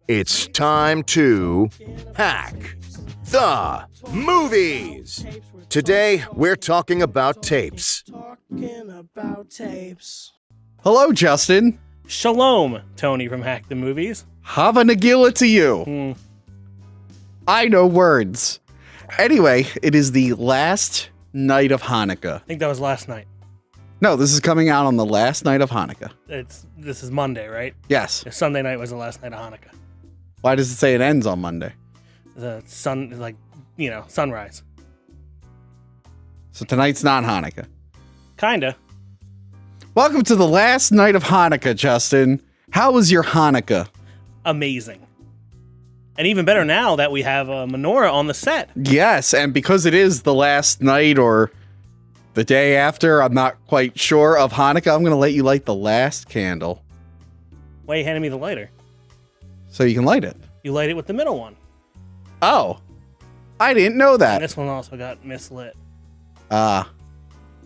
It's time to hack the movies. Today, we're talking about tapes. Hello, Justin. Shalom, Tony from Hack the Movies. Hava Nagila to you. I know words. Anyway, it is the last night of Hanukkah. I think that was last night. No, this is coming out on the last night of Hanukkah. This is Monday, right? Yes. Sunday night was the last night of Hanukkah. Why does it say it ends on Monday? The sun, sunrise. So tonight's not Hanukkah. Kinda. Welcome to the last night of Hanukkah, Justin. How was your Hanukkah? Amazing. And even better now that we have a menorah on the set. Yes, and because it is the last night or the day after, I'm not quite sure, of Hanukkah, I'm going to let you light the last candle. Why are you handing me the lighter? So you can light it. You light it with the middle one. Oh, I didn't know And that. this one also got mislit. Ah.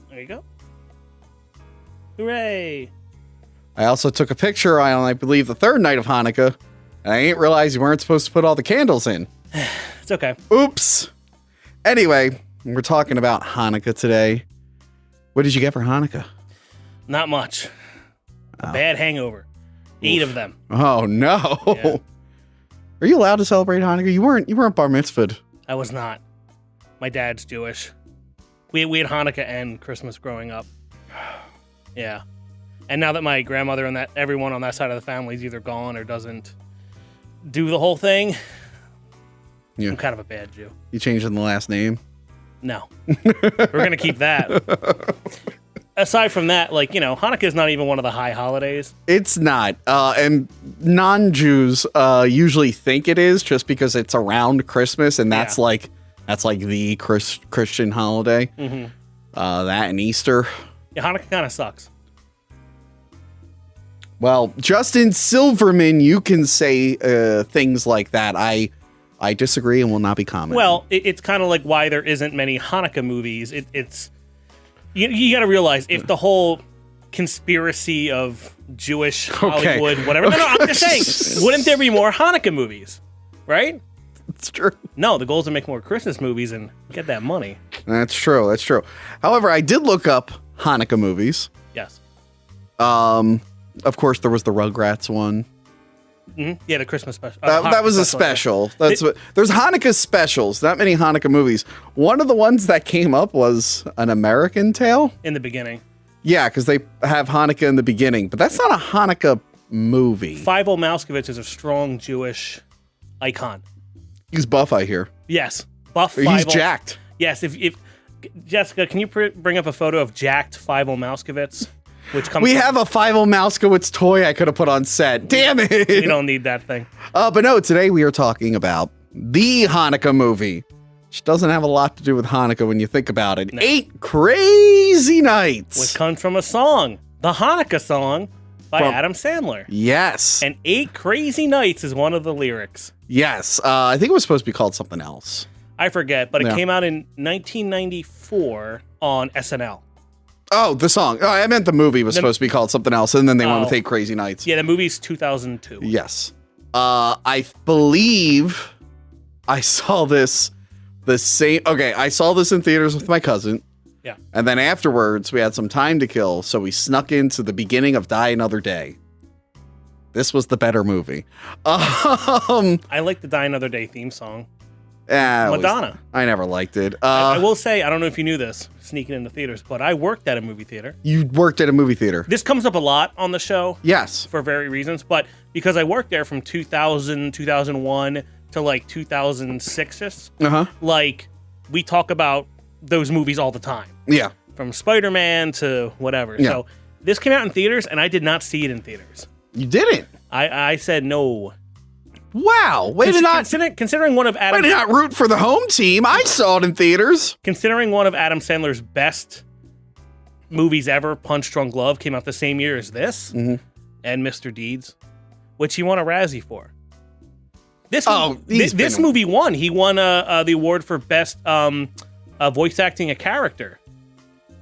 There you go. Hooray! I also took a picture on, I believe, the third night of Hanukkah, and I didn't realize you weren't supposed to put all the candles in. It's okay. Oops. Anyway, we're talking about Hanukkah today. What did you get for Hanukkah? Not much. A bad hangover. 8 of them. Oh, no. Yeah. Are you allowed to celebrate Hanukkah? You weren't bar mitzvahed. I was not. My dad's Jewish. We had Hanukkah and Christmas growing up. Yeah. And now that my grandmother and everyone on that side of the family is either gone or doesn't do the whole thing, Yeah. I'm kind of a bad Jew. You changing the last name? No. We're going to keep that. Aside from that, Hanukkah is not even one of the high holidays. It's not. And non-Jews usually think it is just because it's around Christmas, and that's like the Christian holiday. Mm-hmm. That and Easter. Yeah, Hanukkah kind of sucks. Well, Justin Silverman, you can say things like that. I disagree and will not be commenting. Well, it's kind of like why there isn't many Hanukkah movies. It's you got to realize if the whole conspiracy of Jewish Hollywood, whatever. No, I'm just saying, wouldn't there be more Hanukkah movies? Right? It's true. No, the goal is to make more Christmas movies and get that money. That's true. However, I did look up Hanukkah movies. Yes. Of course, there was the Rugrats one. Mm-hmm. Yeah, the Christmas special. That was a special. There's Hanukkah specials. Not many Hanukkah movies. One of the ones that came up was An American Tale. In the beginning. Yeah, because they have Hanukkah in the beginning, but that's not a Hanukkah movie. Fievel Mouskowitz is a strong Jewish icon. He's buff, I hear. Yes, buff. He's Fievel. jacked. Yes, if Jessica, can you bring up a photo of jacked Fievel Mouskowitz? We have a Fievel Mouskowitz toy I could have put on set. Damn it! We don't need that thing. But no, today we are talking about the Hanukkah movie, which doesn't have a lot to do with Hanukkah when you think about it. No. 8 Crazy Nights. Which comes from a song, the Hanukkah song by Adam Sandler. Yes. And 8 Crazy Nights is one of the lyrics. Yes. I think it was supposed to be called something else. I forget, but it came out in 1994 on SNL. Oh, the song. Oh, I meant the movie was supposed to be called something else, and then they went with 8 Crazy Nights. Yeah, the movie's 2002. Yes. I believe I saw this I saw this in theaters with my cousin. Yeah. And then afterwards, we had some time to kill, so we snuck into the beginning of Die Another Day. This was the better movie. I like the Die Another Day theme song. Madonna. I never liked it. I will say, I don't know if you knew this, sneaking into theaters, but I worked at a movie theater. You worked at a movie theater? This comes up a lot on the show. Yes. For various reasons, but because I worked there from 2000, 2001 to 2006, we talk about those movies all the time. Yeah. From Spider-Man to whatever. Yeah. So this came out in theaters, and I did not see it in theaters. You didn't? I said no. Wow. Considering one of Adam... Way to not root for the home team. I saw it in theaters. Considering one of Adam Sandler's best movies ever, Punch Drunk Love, came out the same year as this, and Mr. Deeds, which he won a Razzie for. This movie won. He won the award for best voice acting a character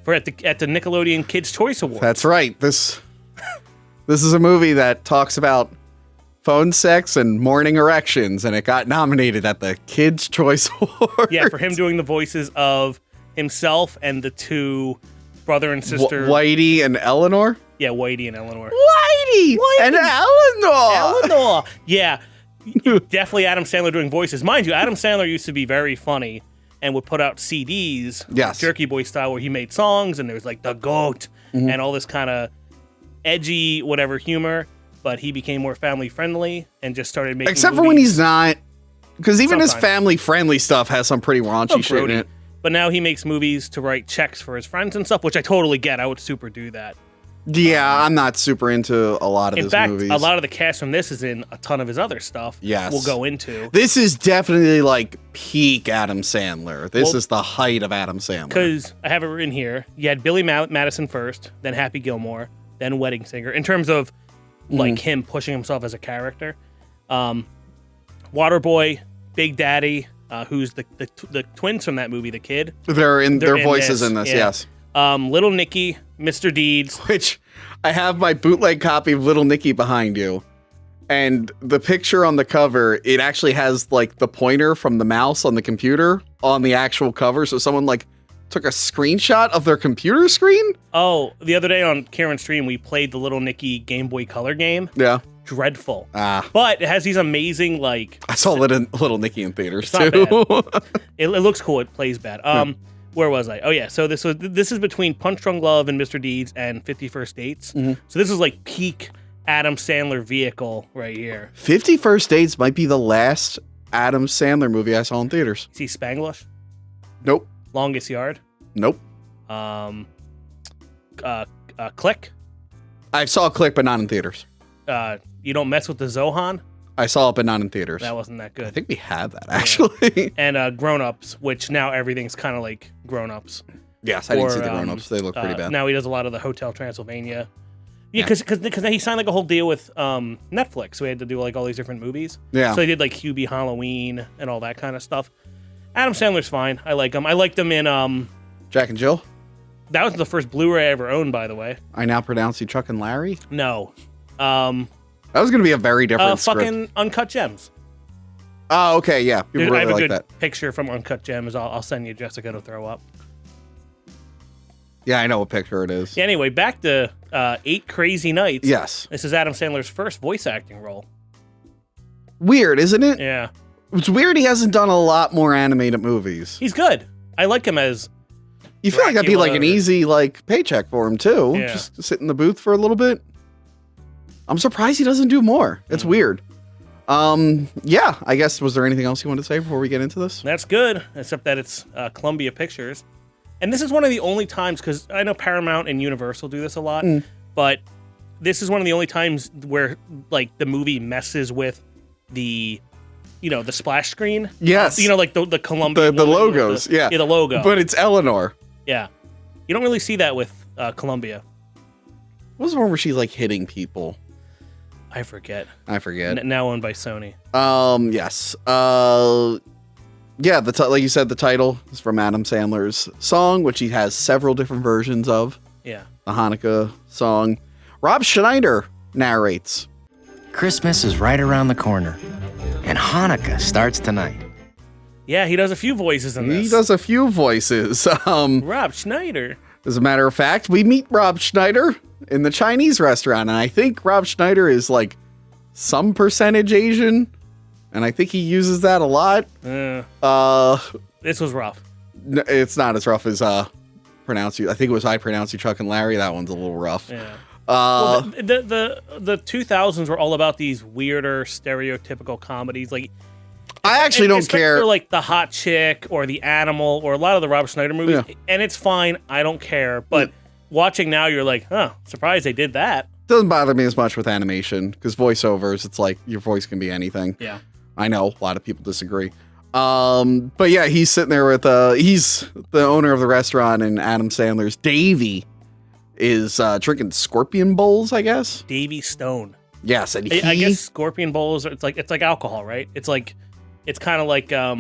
at the Nickelodeon Kids' Choice Awards. That's right. This is a movie that talks about phone sex and morning erections, and it got nominated at the Kids' Choice Award. Yeah, for him doing the voices of himself and the two brother and sister. Whitey and Eleanor? Yeah, Whitey and Eleanor. Whitey and Eleanor! Eleanor! Yeah, definitely Adam Sandler doing voices. Mind you, Adam Sandler used to be very funny and would put out CDs, yes, Jerky Boy style, where he made songs, and there was like the goat and all this kind of edgy whatever humor. But he became more family friendly and just started making Except movies. for when he's not. Because even Sometimes. his family friendly stuff has some pretty raunchy shit in it. But now he makes movies to write checks for his friends and stuff, which I totally get. I would super do that. Yeah, I'm not super into a lot of his movies. In fact, a lot of the cast from this is in a ton of his other stuff. Yes. We'll go into. This is definitely like peak Adam Sandler. This is the height of Adam Sandler. Because I have it written here. You had Billy Madison first, then Happy Gilmore, then Wedding Singer. In terms of like him pushing himself as a character. Waterboy, Big Daddy, who's the twins from that movie, the kid. They're in their voices in this, yeah. yes. Little Nicky, Mr. Deeds. Which I have my bootleg copy of Little Nicky behind you. And the picture on the cover, it actually has like the pointer from the mouse on the computer on the actual cover. So someone like took a screenshot of their computer screen. Oh, the other day on Karen's stream, we played the Little Nicky Game Boy Color game. Yeah. Dreadful. But it has these amazing, like... I saw Little Nicky in theaters, too. It looks cool. It plays bad. Where was I? Oh, yeah. So this is between Punch Drunk Love and Mr. Deeds and 50 First Dates. So this is like peak Adam Sandler vehicle right here. 50 First Dates might be the last Adam Sandler movie I saw in theaters. See Spanglish? Nope. Longest Yard? Nope. Click? I saw Click, but not in theaters. You Don't Mess with the Zohan? I saw it, but not in theaters. That wasn't that good. I think we had that, actually. Yeah. And Grown Ups, which now everything's kind of like Grown Ups. Yes, I didn't see the Grown Ups. They look pretty bad. Now he does a lot of the Hotel Transylvania. Yeah, because he signed like a whole deal with Netflix, so he had to do like all these different movies. Yeah. So he did like Hubie Halloween and all that kind of stuff. Adam Sandler's fine. I like him. I liked him in Jack and Jill. That was the first Blu-ray I ever owned, by the way. I Now Pronounce You Chuck and Larry. No. That was going to be a very different script. Fucking Uncut Gems. Oh, okay, yeah. People Dude, really I have a like good that. picture from Uncut Gems. I'll send you Jessica to throw up. Yeah, I know what picture it is. Yeah, anyway, back to 8 Crazy Nights. Yes. This is Adam Sandler's first voice acting role. Weird, isn't it? Yeah. It's weird he hasn't done a lot more animated movies. He's good. I like him as You feel like that'd be like an easy like paycheck for him too. Yeah. Just sit in the booth for a little bit. I'm surprised he doesn't do more. It's weird. Yeah, I guess, was there anything else you wanted to say before we get into this? That's good, except that it's Columbia Pictures. And this is one of the only times, because I know Paramount and Universal do this a lot, but this is one of the only times where like the movie messes with the, the splash screen. Yes. Like the Columbia. The logos, yeah. Yeah, the logo. But it's Eleanor. Yeah. You don't really see that with Columbia. What was the one where she's like hitting people? I forget. Now owned by Sony. Yes. Yeah, like you said, the title is from Adam Sandler's song, which he has several different versions of. Yeah. The Hanukkah song. Rob Schneider narrates. Christmas is right around the corner, and Hanukkah starts tonight. Yeah, he does a few voices in this. He does a few voices. Rob Schneider. As a matter of fact, we meet Rob Schneider in the Chinese restaurant, and I think Rob Schneider is like some percentage Asian. And I think he uses that a lot. This was rough. It's not as rough as Pronounce You. I think it was I Pronounce You Chuck and Larry. That one's a little rough. Yeah. Well, the 2000s were all about these weirder stereotypical comedies. Like, I actually don't care. For like The Hot Chick or The Animal or a lot of the Rob Schneider movies. Yeah. And it's fine. I don't care. But watching now, you're like, surprised they did that. Doesn't bother me as much with animation because voiceovers, it's like your voice can be anything. Yeah. I know a lot of people disagree. But yeah, he's sitting there with, he's the owner of the restaurant, and Adam Sandler's Davey is drinking Scorpion Bowls, I guess. Davey Stone. Yes. And I guess Scorpion Bowls, it's like alcohol, right? It's kind of like a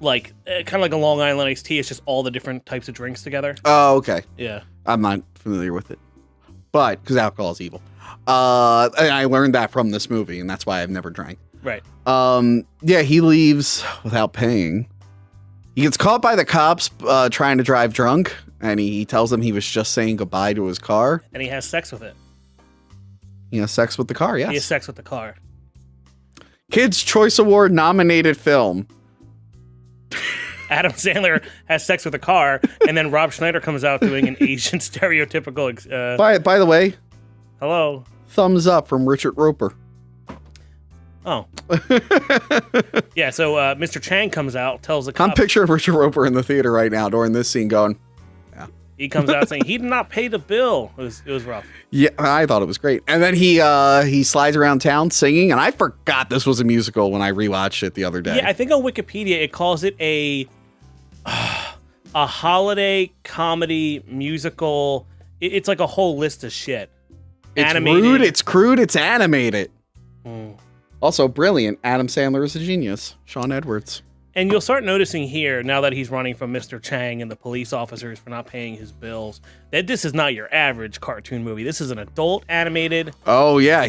Long Island iced tea. It's just all the different types of drinks together. Oh, okay. Yeah. I'm not familiar with it, but because alcohol is evil. And I learned that from this movie, and that's why I've never drank. Right. Yeah, he leaves without paying. He gets caught by the cops trying to drive drunk, and he tells them he was just saying goodbye to his car. And he has sex with it. He has sex with the car, yes. He has sex with the car. Kids' Choice Award nominated film. Adam Sandler has sex with a car, and then Rob Schneider comes out doing an Asian stereotypical. By the way, hello. Thumbs up from Richard Roper. Oh. Yeah, so Mr. Chang comes out, tells the cops. I'm picturing Richard Roper in the theater right now during this scene going, yeah. He comes out saying he did not pay the bill. It was rough. Yeah, I thought it was great. And then he slides around town singing, and I forgot this was a musical when I rewatched it the other day. Yeah, I think on Wikipedia it calls it a holiday comedy musical. It's like a whole list of shit. It's animated. rude, it's crude, it's animated. Mm. Also brilliant. Adam Sandler is a genius. Sean Edwards. And you'll start noticing here, now that he's running from Mr. Chang and the police officers for not paying his bills, that this is not your average cartoon movie. This is an adult animated. Oh yeah,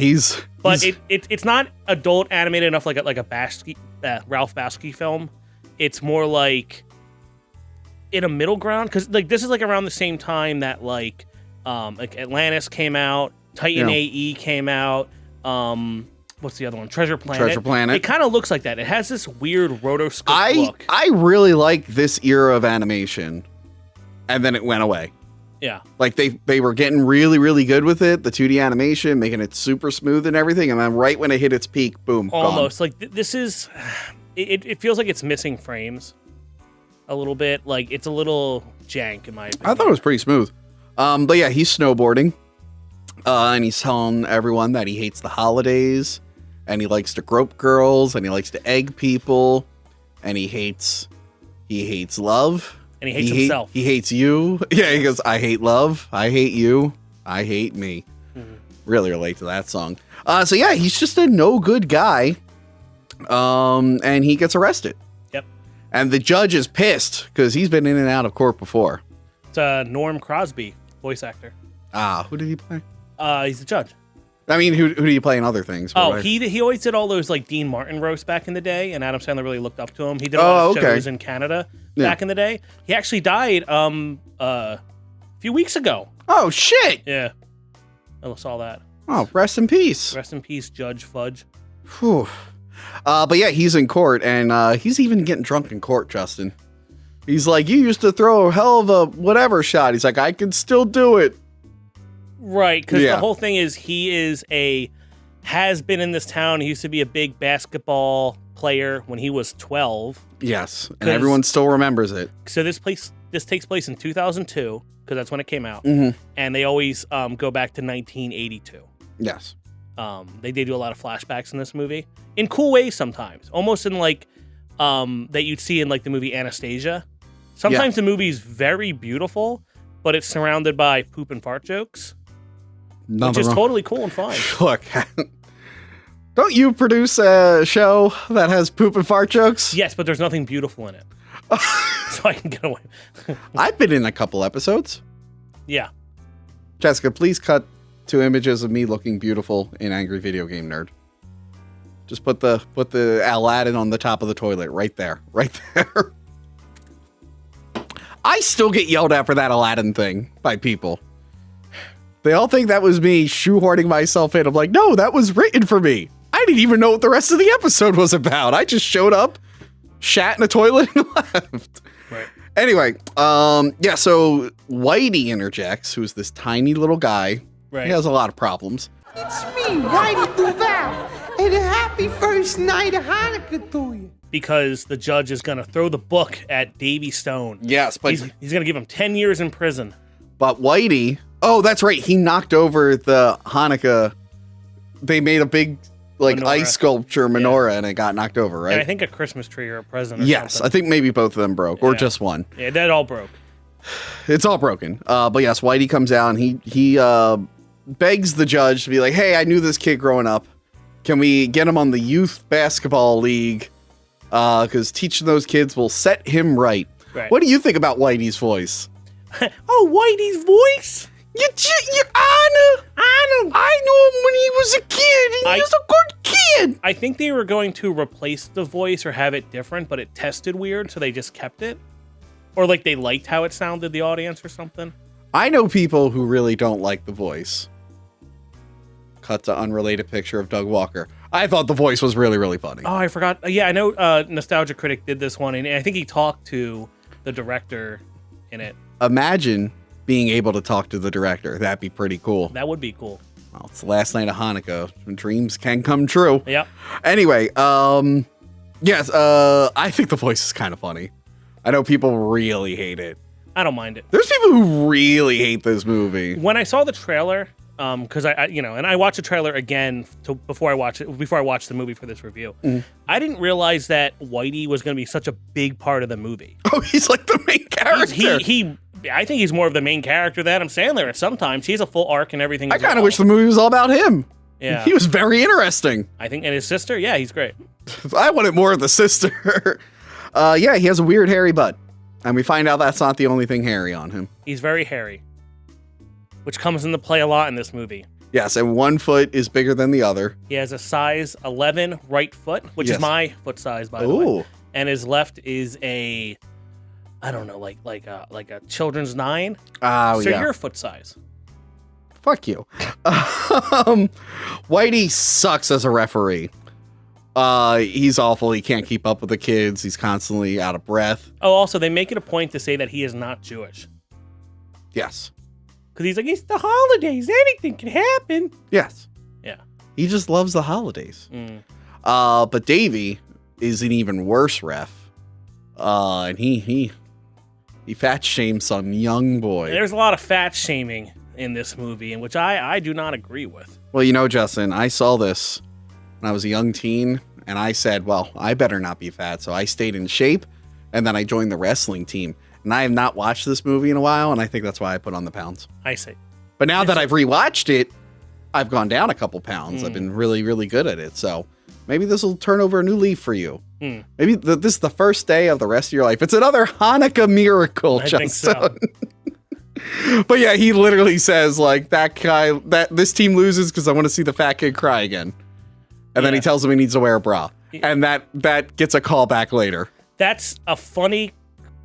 But it's not adult animated enough like a Ralph Bakshi film. It's more like in a middle ground, because like this is like around the same time that like Atlantis came out, Titan AE came out. What's the other one? Treasure Planet. Treasure Planet. It kind of looks like that. It has this weird rotoscope look. I really like this era of animation, and then it went away. Yeah. Like they were getting really, really good with it, the 2D animation, making it super smooth and everything, and then right when it hit its peak, boom, almost gone. like this is. It feels like it's missing frames a little bit. Like it's a little jank in my opinion. I thought it was pretty smooth. But yeah, he's snowboarding, and he's telling everyone that he hates the holidays. And he likes to grope girls, and he likes to egg people, and he hates love. And he hates himself. He hates you. Yeah, he goes, I hate love. I hate you. I hate me. Mm-hmm. Really relate to that song. So yeah, he's just a no good guy. And he gets arrested. Yep. And the judge is pissed because he's been in and out of court before. It's Norm Crosby, voice actor. Who did he play? He's the judge. I mean, who do you play in other things? He always did all those like Dean Martin roasts back in the day, and Adam Sandler really looked up to him. He did a lot of shows in Canada back in the day. He actually died a few weeks ago. Oh shit! Yeah, I saw that. Oh, rest in peace. Rest in peace, Judge Fudge. Whew. But yeah, he's in court, and he's even getting drunk in court, Justin. He's like, you used to throw a hell of a whatever shot. He's like, I can still do it. Right, because the whole thing is has been in this town. He used to be a big basketball player when he was 12. Yes, and everyone still remembers it. So this takes place in 2002, because that's when it came out. Mm-hmm. And they always go back to 1982. Yes. They do a lot of flashbacks in this movie. In cool ways sometimes. Almost in like, that you'd see in like the movie Anastasia. Sometimes the movie's very beautiful, but it's surrounded by poop and fart jokes. Which is totally cool and fine. Look, don't you produce a show that has poop and fart jokes? Yes, but there's nothing beautiful in it. So I can get away. I've been in a couple episodes. Yeah. Jessica, please cut to images of me looking beautiful in Angry Video Game Nerd. Just put the Aladdin on the top of the toilet right there. Right there. I still get yelled at for that Aladdin thing by people. They all think that was me shoehorning myself in. I'm like, no, that was written for me. I didn't even know what the rest of the episode was about. I just showed up, shat in a toilet, and left. Right. Anyway, so Whitey interjects, who's this tiny little guy. Right. He has a lot of problems. It's me, Whitey Duvall, and a happy first night of Hanukkah to you. Because the judge is going to throw the book at Davey Stone. Yes, but he's going to give him 10 years in prison. But Whitey, oh, that's right. He knocked over the Hanukkah. They made a big ice sculpture menorah, and it got knocked over, right? And I think a Christmas tree or a present. Or yes, something. I think maybe both of them broke, or just one. Yeah, that all broke. It's all broken. But yes, Whitey comes out and he begs the judge to be like, "Hey, I knew this kid growing up. Can we get him on the youth basketball league? Because teaching those kids will set him right." Right. What do you think about Whitey's voice? Oh, Whitey's voice? Your Honor. I knew him when he was a kid, and he was a good kid. I think they were going to replace the voice or have it different, but it tested weird, so they just kept it. Or like they liked how it sounded, the audience or something. I know people who really don't like the voice. Cut to unrelated picture of Doug Walker. I thought the voice was really, really funny. Oh, I forgot. Yeah, I know Nostalgia Critic did this one, and I think he talked to the director in it. Imagine being able to talk to the director. That'd be pretty cool. That would be cool. Well, it's the last night of Hanukkah. Dreams can come true. Yep. Anyway, yes, I think the voice is kind of funny. I know people really hate it. I don't mind it. There's people who really hate this movie. When I saw the trailer, because I watched the trailer again before I watched the movie for this review. I didn't realize that Whitey was going to be such a big part of the movie. Oh, he's like the main character. I think he's more of the main character than Adam Sandler. At sometimes he has a full arc and everything. I kind of wish the movie was all about him. Yeah, he was very interesting. I think, and his sister, yeah, he's great. I wanted more of the sister. Yeah, he has a weird hairy butt, and we find out that's not the only thing hairy on him. He's very hairy, which comes into play a lot in this movie. Yes, and one foot is bigger than the other. He has a size 11 right foot, which is my foot size, by the way. And his left is a, I don't know, like a children's 9. Oh, so yeah. your foot size. Fuck you. Whitey sucks as a referee. He's awful. He can't keep up with the kids. He's constantly out of breath. Oh, also, they make it a point to say that he is not Jewish. Yes. Because he's like, it's the holidays. Anything can happen. Yes. Yeah. He just loves the holidays. But Davey is an even worse ref. And he fat shames some young boy. There's a lot of fat shaming in this movie, in which I do not agree with. Well, you know, Justin, I saw this when I was a young teen, and I said, well, I better not be fat. So I stayed in shape, and then I joined the wrestling team. And I have not watched this movie in a while, and I think that's why I put on the pounds. I see. But now that I've rewatched it, I've gone down a couple pounds. I've been really, really good at it. So maybe this will turn over a new leaf for you. Maybe this is the first day of the rest of your life. It's another Hanukkah miracle, Justin. I think so. But yeah, he literally says, like, that this team loses because I want to see the fat kid cry again. And then he tells him he needs to wear a bra. And that gets a call back later. That's a funny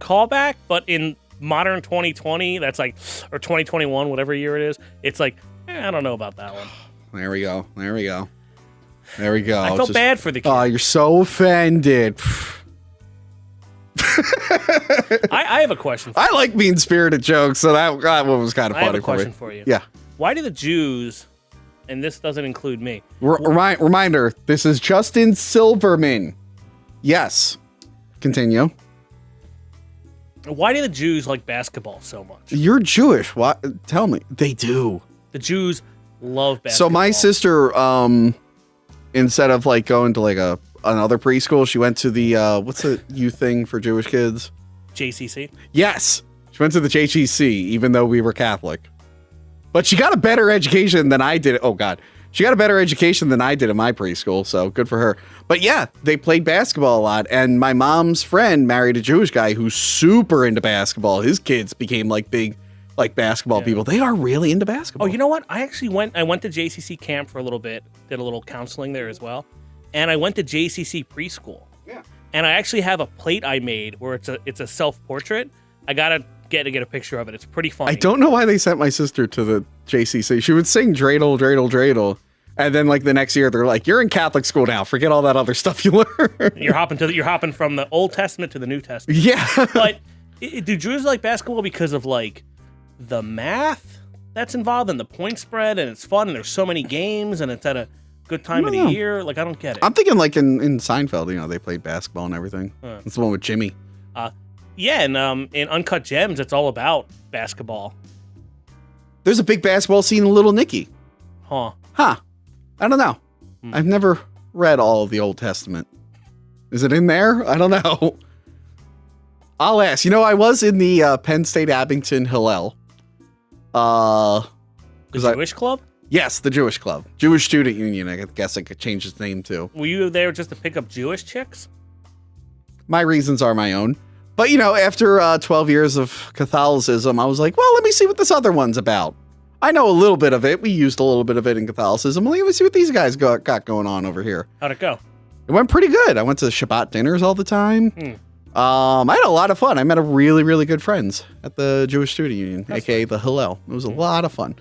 callback, but in modern 2020, that's like, or 2021, whatever year it is, it's like, I don't know about that one. There we go. I felt bad for the kid. Oh, you're so offended. I have a question for I like mean-spirited jokes, so that one was kind of funny for me. I have a question for you. Yeah. Why do the Jews, and this doesn't include me. Reminder, this is Justin Silverman. Yes. Continue. Why do the Jews like basketball so much? You're Jewish. What? Tell me. They do. The Jews love basketball. So my sister, instead of like going to like another preschool, she went to the what's the youth thing for Jewish kids? JCC. Yes, she went to the JCC, even though we were Catholic. But she got a better education than I did. Oh God, she got a better education than I did in my preschool. So good for her. But yeah, they played basketball a lot, and my mom's friend married a Jewish guy who's super into basketball. His kids became like big, like basketball people. They are really into basketball. Oh, you know what? I went to JCC camp for a little bit, did a little counseling there as well, and I went to JCC preschool. Yeah. And I actually have a plate I made where it's a self-portrait. I gotta get a picture of it. It's pretty funny. I don't know why they sent my sister to the JCC. She would sing dreidel, dreidel, dreidel. And then like the next year, they're like, you're in Catholic school now. Forget all that other stuff you learned. You're hopping from the Old Testament to the New Testament. Yeah. But do Jews like basketball because of like the math that's involved and the point spread, and it's fun and there's so many games and it's at a good time of the year? Like, I don't get it. I'm thinking like in Seinfeld, you know, they played basketball and everything. It's the one with Jimmy. Yeah, and in Uncut Gems, it's all about basketball. There's a big basketball scene in Little Nicky. Huh. I don't know. I've never read all of the Old Testament. Is it in there? I don't know. I'll ask. You know, I was in the Penn State Abington Hillel. The Jewish club? Yes, the Jewish club. Jewish Student Union, I guess I could change its name to. Were you there just to pick up Jewish chicks? My reasons are my own. But, you know, after 12 years of Catholicism, I was like, well, let me see what this other one's about. I know a little bit of it. We used a little bit of it in Catholicism. Let me see what these guys got going on over here. How'd it go? It went pretty good. I went to Shabbat dinners all the time. I had a lot of fun. I met a really, really good friends at the Jewish Student Union, aka the Hillel. It was a lot of fun.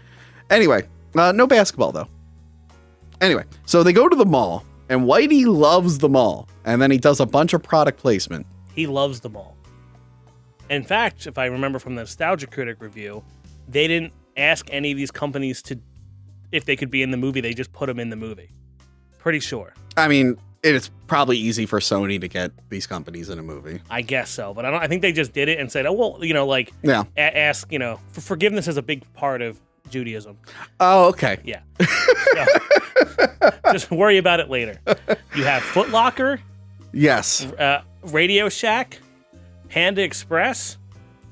Anyway, no basketball though. Anyway, so they go to the mall, and Whitey loves the mall, and then he does a bunch of product placement. He loves the mall. In fact, if I remember from the Nostalgia Critic review, they didn't ask any of these companies if they could be in the movie. They just put them in the movie. Pretty sure. I mean, it's probably easy for Sony to get these companies in a movie. I guess so, but I think they just did it and said, "Oh well, ask, for forgiveness is a big part of Judaism." Oh, okay. Yeah. So, just worry about it later. You have Foot Locker. Yes. Radio Shack, Panda Express,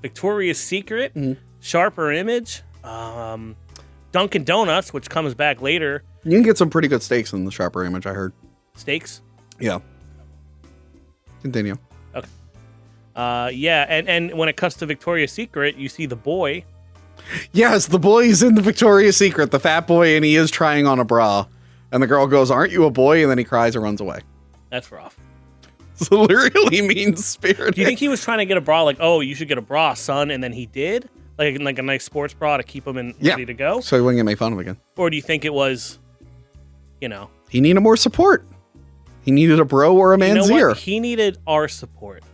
Victoria's Secret, Sharper Image, Dunkin' Donuts, which comes back later. You can get some pretty good steaks in the Sharper Image, I heard. Steaks? Yeah. Continue. Okay. Yeah, and when it comes to Victoria's Secret, you see the boy. Yes, the boy is in the Victoria's Secret, the fat boy, and he is trying on a bra. And the girl goes, "Aren't you a boy?" And then he cries and runs away. That's rough. So really mean-spirited. Do you think he was trying to get a bra like, "Oh, you should get a bra, son," and then he did? Like a nice sports bra to keep him ready to go? So he wouldn't get made fun of again. Or do you think it was, He needed more support. He needed a bro or a man's ear. He needed our support.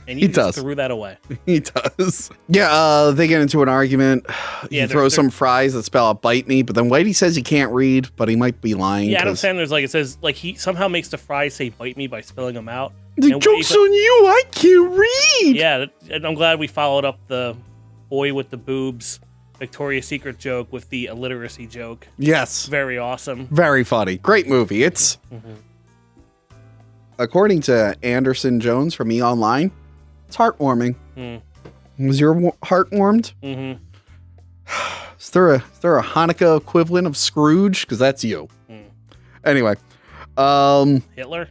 And He you just does. threw that away. He does. Yeah, they get into an argument. He throws some fries that spell out "bite me," but then Whitey says he can't read, but he might be lying. Yeah, Adam Sandler's it says, he somehow makes the fries say "bite me" by spelling them out. The joke's on you, I can't read. Yeah, and I'm glad we followed up the boy with the boobs, Victoria's Secret joke with the illiteracy joke. Yes. Very awesome. Very funny. Great movie. It's... According to Anderson Jones from E! Online, it's heartwarming. Was your heart warmed? Mm-hmm. Is there a Hanukkah equivalent of Scrooge? Because that's you. Anyway. Hitler?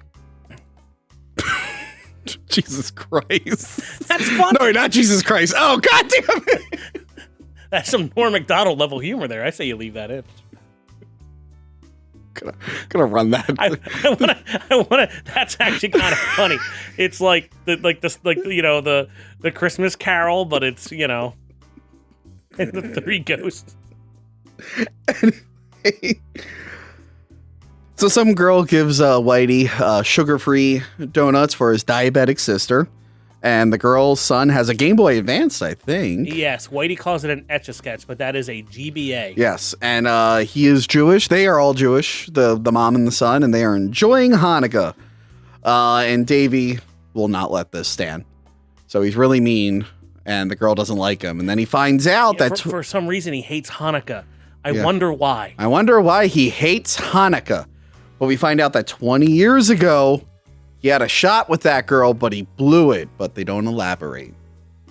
Jesus Christ. That's funny. No, not Jesus Christ. Oh, God damn it. That's some Norm Macdonald level humor there. I say you leave that in. Gonna run that. I wanna. That's actually kind of funny. It's like the Christmas Carol, but it's the three ghosts. So some girl gives Whitey sugar-free donuts for his diabetic sister, and the girl's son has a Game Boy Advance, I think. Yes, Whitey calls it an Etch-a-Sketch, but that is a GBA. Yes, and he is Jewish. They are all Jewish, the mom and the son, and they are enjoying Hanukkah. And Davey will not let this stand. So he's really mean, and the girl doesn't like him. And then he finds out that... For some reason, he hates Hanukkah. I wonder why. I wonder why he hates Hanukkah. But we find out that 20 years ago, he had a shot with that girl, but he blew it. But they don't elaborate.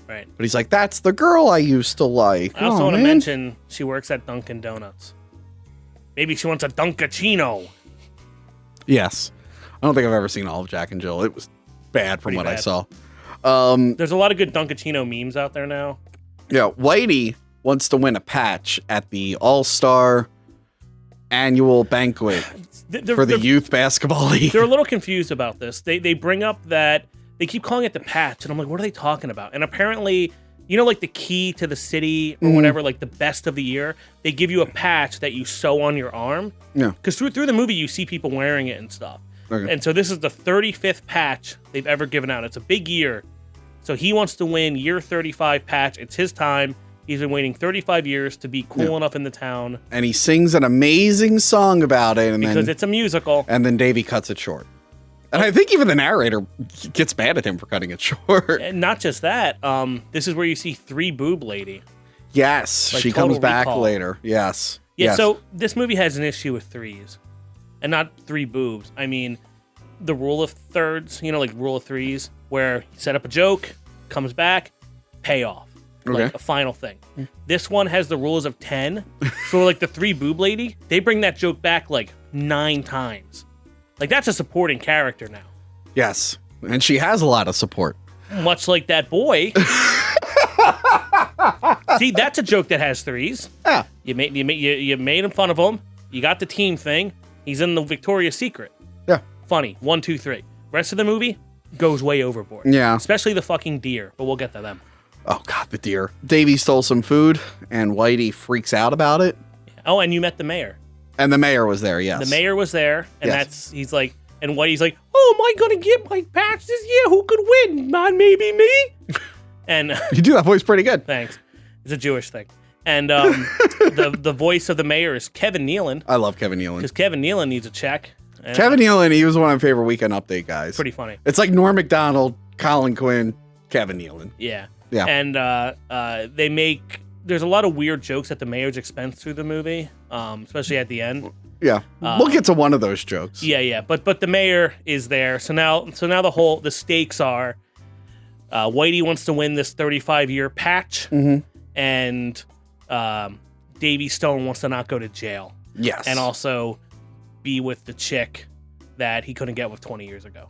Right. But he's like, that's the girl I used to like. I also want to mention she works at Dunkin' Donuts. Maybe she wants a Dunkachino. Yes. I don't think I've ever seen all of Jack and Jill. It was bad from what I saw. There's a lot of good Dunkachino memes out there now. Yeah, Whitey wants to win a patch at the All-Star annual banquet for the Youth Basketball League. They're a little confused about this. They bring up that they keep calling it the patch, and I'm like, what are they talking about? And apparently, like the key to the city or whatever, like the best of the year, they give you a patch that you sew on your arm. Yeah. Because through the movie, you see people wearing it and stuff. Okay. And so this is the 35th patch they've ever given out. It's a big year. So he wants to win year 35 patch. It's his time. He's been waiting 35 years to be cool enough in the town. And he sings an amazing song about it. Because it's a musical. And then Davey cuts it short. And I think even the narrator gets mad at him for cutting it short. And not just that. This is where you see 3 Boob Lady. Yes. Like she Total comes back Recall. later. Yes. Yeah, yes. So this movie has an issue with threes. And not 3 boobs. I mean, the rule of thirds, like rule of threes, where you set up a joke, comes back, payoff. Okay. Like a final thing. This one has the rules of 10. So like the 3 Boob Lady, they bring that joke back like 9 times. Like that's a supporting character now. Yes. And she has a lot of support. Much like that boy. See, that's a joke that has threes. Yeah. You made fun of him. You got the team thing. He's in the Victoria's Secret. Yeah. Funny. 1, 2, 3. Rest of the movie goes way overboard. Yeah. Especially the fucking deer, but we'll get to them. Oh, God, the deer. Davey stole some food, and Whitey freaks out about it. Oh, and you met the mayor. And the mayor was there, yes. The mayor was there, and Yes. he's like, and Whitey's like, oh, am I going to get my patch this year? Who could win? Not maybe me? And You do that voice pretty good. thanks. It's a Jewish thing. And the voice of the mayor is Kevin Nealon, I love Kevin Nealon. because Kevin Nealon needs a check. And Kevin Nealon, he was one of my favorite Weekend Update guys. pretty funny. It's like Norm Macdonald, Colin Quinn, Kevin Nealon. Yeah. Yeah. And there's a lot of weird jokes at the mayor's expense through the movie, especially at the end. Yeah. We'll get to one of those jokes. Yeah. But the mayor is there. So now the stakes are Whitey wants to win this 35-year patch, and Davey Stone wants to not go to jail. Yes. And also be with the chick that he couldn't get with 20 years ago.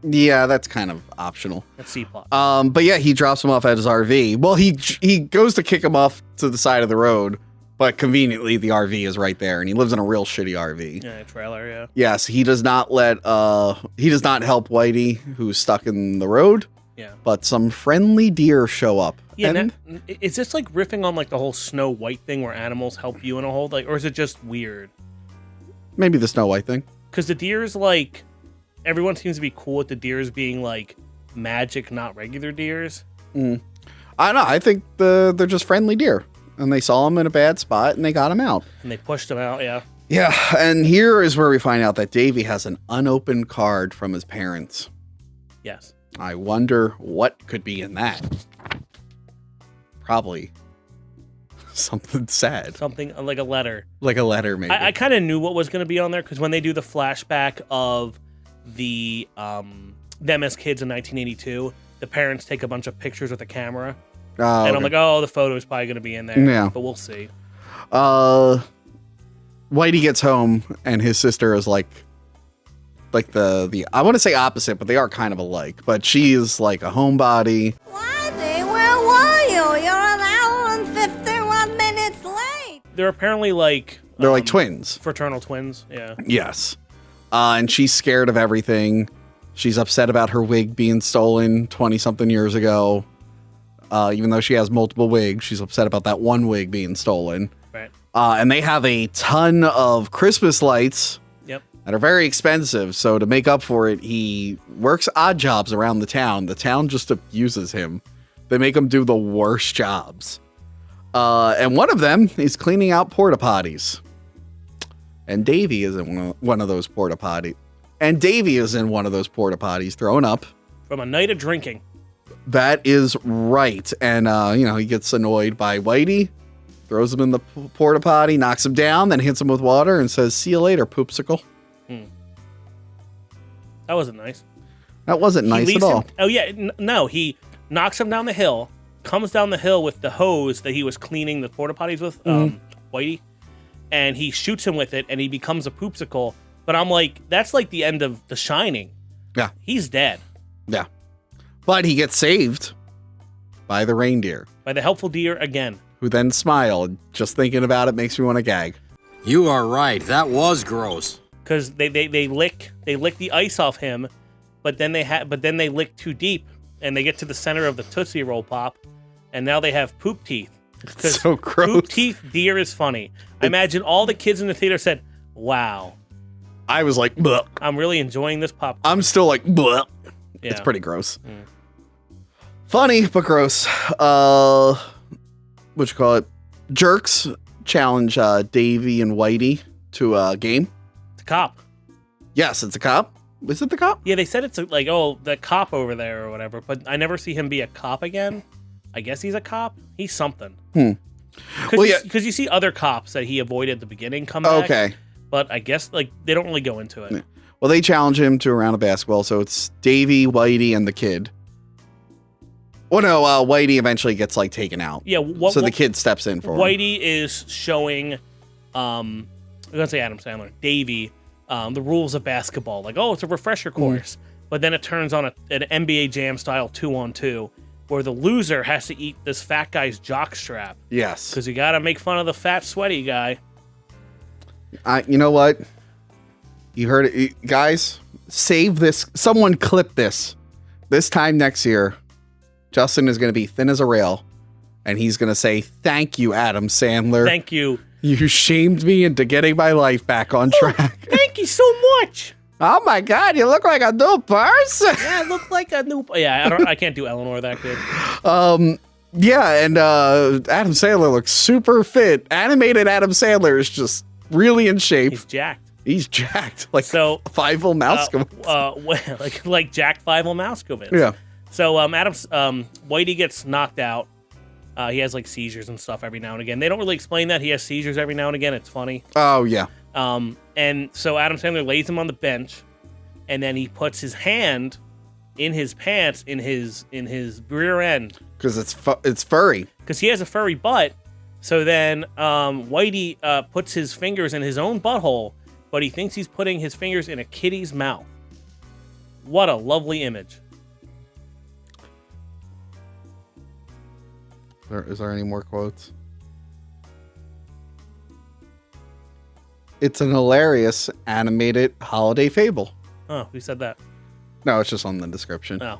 Yeah, that's kind of optional. That's C-plot. But yeah, he drops him off at his RV. Well, he goes to kick him off to the side of the road, but conveniently the RV is right there, and he lives in a real shitty RV. Yeah, trailer, yeah. Yes, he does not help Whitey, who's stuck in the road. Yeah. But some friendly deer show up. Yeah, and is this like riffing on like the whole Snow White thing where animals help you in a hole? Like, or is it just weird? maybe the Snow White thing. Because the deer's like, everyone seems to be cool with the deers being like magic, not regular deers. I don't know. I think they're just friendly deer, and they saw him in a bad spot and they got him out. And they pushed him out, yeah. Yeah, and here is where we find out that Davey has an unopened card from his parents. Yes. I wonder what could be in that. Probably something sad. Something like a letter. Like a letter, maybe. I kind of knew what was going to be on there because when they do the flashback of the them as kids in 1982, the parents take a bunch of pictures with a camera. And okay. I'm like, oh, the photo is probably going to be in there. Yeah. But we'll see. Whitey gets home and his sister is like the I want to say opposite, but they are kind of alike. But she is like a homebody. Whitey, where were you? You're an hour and 51 minutes late. They're apparently like... They're like twins. Fraternal twins, yeah. Yes. And she's scared of everything. She's upset about her wig being stolen 20-something years ago. Even though she has multiple wigs, she's upset about that one wig being stolen. Right. And they have a ton of Christmas lights that are very expensive. So to make up for it, he works odd jobs around the town. The town just abuses him. They make him do the worst jobs. And one of them is cleaning out porta potties. And Davey is in one of those porta potties. And Davey is in one of those porta potties throwing up. From a night of drinking. That is right. And, he gets annoyed by Whitey, throws him in the porta potty, knocks him down, then hits him with water and says, "See you later, poopsicle." That wasn't nice. That wasn't nice at all. Oh, yeah. No, he knocks him down the hill, comes down the hill with the hose that he was cleaning the porta potties with, Whitey, and he shoots him with it, and he becomes a poopsicle. But I'm like, that's like the end of The Shining. Yeah. He's dead. Yeah. But he gets saved by the reindeer, By the helpful deer again. who then smile. Just thinking about it makes me want to gag. You are right. That was gross. Because they lick the ice off him, but then they lick too deep, and they get to the center of the Tootsie Roll Pop, and now they have poop teeth. It's so gross. Poop teeth deer is funny. I imagine all the kids in the theater said, "Wow, I was like, bleh. I'm really enjoying this pop." I'm still like, bleh. Yeah. It's pretty gross. Funny, but gross. What you call it? Jerks challenge Davey and Whitey to a game. It's a cop. Yes, it's a cop. Is it the cop? Yeah, they said it's the cop over there or whatever, but I never see him be a cop again. I guess he's a cop. He's something. Because you see other cops that he avoided at the beginning come back. Okay. But I guess they don't really go into it. Yeah. Well, they challenge him to a round of basketball, so it's Davey, Whitey, and the kid. Well, no, Whitey eventually gets taken out. Yeah. So the kid steps in for him. Whitey is showing, I'm gonna say Adam Sandler, Davey, the rules of basketball. Like, oh, it's a refresher course, but then it turns on an NBA Jam style 2-on-2, where the loser has to eat this fat guy's jockstrap. Yes. Because you got to make fun of the fat, sweaty guy. You know what? You heard it. Guys, save this. Someone clip this. This time next year, Justin is going to be thin as a rail. And he's going to say, "Thank you, Adam Sandler. Thank you. You shamed me into getting my life back on track." Thank you so much. Oh my God, you look like a new person. Yeah, I look like a new... Yeah, I can't do Eleanor that good. Yeah, and Adam Sandler looks super fit. Animated Adam Sandler is just really in shape. He's jacked. He's jacked. Like So, Fievel Mouskovitz. like Jack Fievel Mouskovitz. Yeah. So Whitey gets knocked out. He has like seizures and stuff every now and again. They don't really explain that he has seizures every now and again. It's funny. Oh, yeah. And so Adam Sandler lays him on the bench, and then he puts his hand in his pants in his rear end Because it's furry. because he has a furry butt. So then Whitey puts his fingers in his own butthole, but he thinks he's putting his fingers in a kitty's mouth. What a lovely image. Is there any more quotes? It's an hilarious animated holiday fable. Oh, who said that? No, it's just on the description. Oh.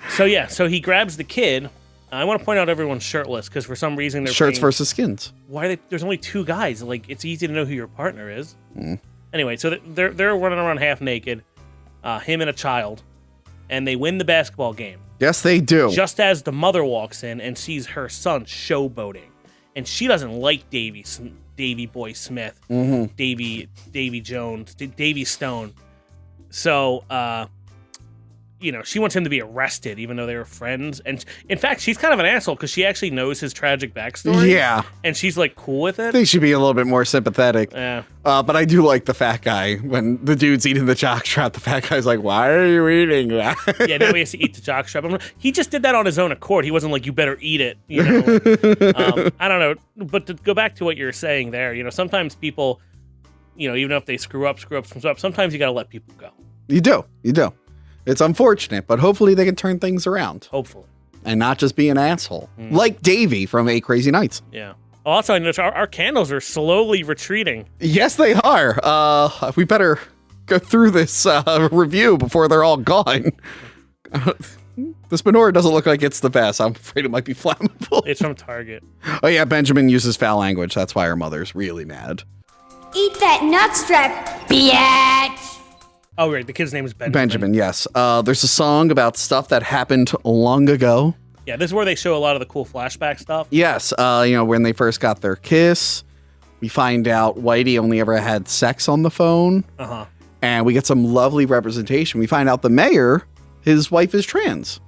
So he grabs the kid. I want to point out everyone's shirtless because for some reason they're Shirts playing, versus skins. why are they, there's only two guys. Like, it's easy to know who your partner is. Anyway, so they're running around half naked, him and a child, and they win the basketball game. Yes, they do. Just as the mother walks in and sees her son showboating, and she doesn't like Davey Boy Smith, Davey Jones, Davey Stone. So, she wants him to be arrested, even though they were friends. And in fact, she's kind of an asshole because she actually knows his tragic backstory. Yeah. And she's like cool with it. I think she'd be a little bit more sympathetic. Yeah. But I do like the fat guy. When the dude's eating the jockstrap, the fat guy's like, "Why are you eating that?" Yeah, now he has to eat the jockstrap. He just did that on his own accord. He wasn't like, "You better eat it." I don't know. But to go back to what you're saying there, sometimes people, even if they screw up, sometimes you got to let people go. You do. It's unfortunate, but hopefully they can turn things around. Hopefully. And not just be an asshole. Like Davey from 8 Crazy Nights. Yeah. Also, I noticed our candles are slowly retreating. Yes, they are. We better go through this review before they're all gone. This menorah doesn't look like it's the best. I'm afraid it might be flammable. It's from Target. Oh, yeah, Benjamin uses foul language. That's why her mother's really mad. Eat that nutstrap, bitch! Oh, right. The kid's name is Benjamin. Benjamin, yes. There's a song about stuff that happened long ago. Yeah, this is where they show a lot of the cool flashback stuff. Yes, when they first got their kiss, we find out Whitey only ever had sex on the phone. Uh-huh. And we get some lovely representation. We find out the mayor, his wife is trans.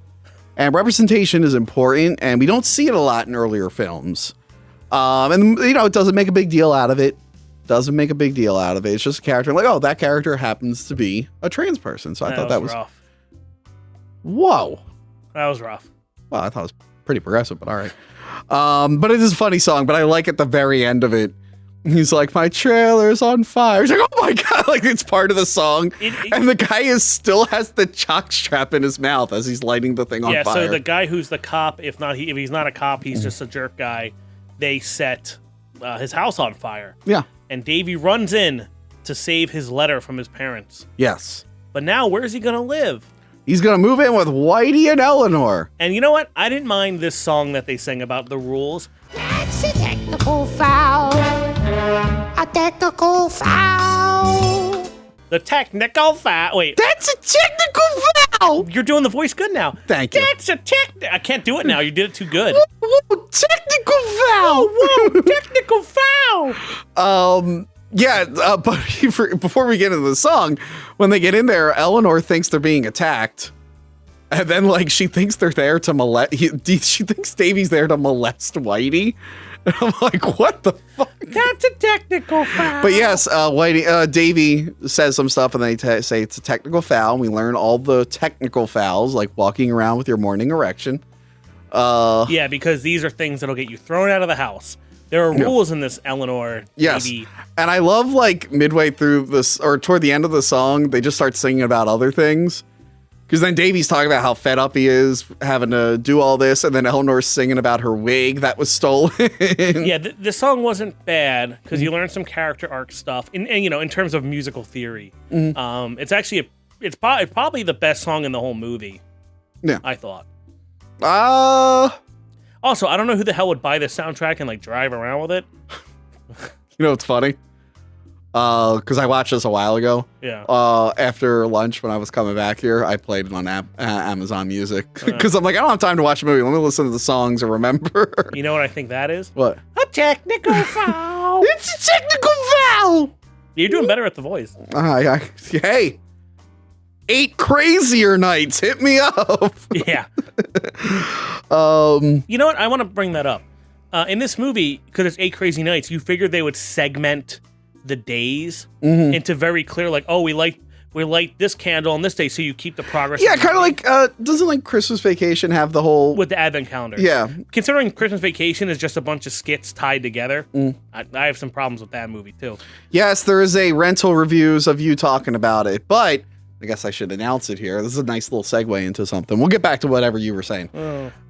And representation is important, and we don't see it a lot in earlier films. It doesn't make a big deal out of it. It's just a character. Like, oh, that character happens to be a trans person. So I thought that was rough. Whoa. That was rough. Well, I thought it was pretty progressive, but all right. But it is a funny song, but I like at the very end of it. He's like, "My trailer's on fire." He's like, "Oh my God," like it's part of the song. And the guy still has the jockstrap in his mouth as he's lighting the thing on fire. Yeah, so the guy who's the cop, if he's not a cop, he's just a jerk guy. They set his house on fire. Yeah. And Davey runs in to save his letter from his parents. Yes. But now, where's he going to live? He's going to move in with Whitey and Eleanor. And you know what? I didn't mind this song that they sang about the rules. That's a technical foul. A technical foul. The technical foul. Wait. That's a technical foul. You're doing the voice good now. Thank you. That's a I can't do it now. You did it too good. Whoa, technical foul. Whoa, technical foul. Yeah, but before we get into the song, when they get in there, Eleanor thinks they're being attacked. And then, she thinks they're there to molest. She thinks Davey's there to molest Whitey. And I'm like, what the fuck? That's a technical foul. But yes, Davey says some stuff, and they say it's a technical foul. And we learn all the technical fouls, like walking around with your morning erection. Yeah, because these are things that'll get you thrown out of the house. There are rules in this, Eleanor. Yes. Davey. And I love, midway through this, or toward the end of the song, they just start singing about other things. Because then Davey's talking about how fed up he is having to do all this, and then Eleanor's singing about her wig that was stolen. Yeah, the song wasn't bad because you learned some character arc stuff, and in terms of musical theory, it's actually it's probably the best song in the whole movie. Yeah, I thought. Also, I don't know who the hell would buy this soundtrack and like drive around with it. You know what's funny? Because I watched this a while ago. Yeah. After lunch when I was coming back here, I played it on Amazon Music because I'm like, I don't have time to watch a movie. Let me listen to the songs and remember. You know what I think that is? What? A technical foul. It's a technical foul. You're doing better at the voice. Hey, 8 crazier nights. Hit me up. Yeah. You know what? I want to bring that up. In this movie, because it's 8 crazy nights, you figured they would segment the days into very clear, like, oh, we light this candle on this day, so you keep the progress. Yeah, kind of like doesn't like Christmas Vacation have the whole with the advent calendar? Yeah, considering Christmas Vacation is just a bunch of skits tied together, I have some problems with that movie too. Yes, there is a rental reviews of you talking about it, but I guess I should announce it here. This is a nice little segue into something. We'll get back to whatever you were saying.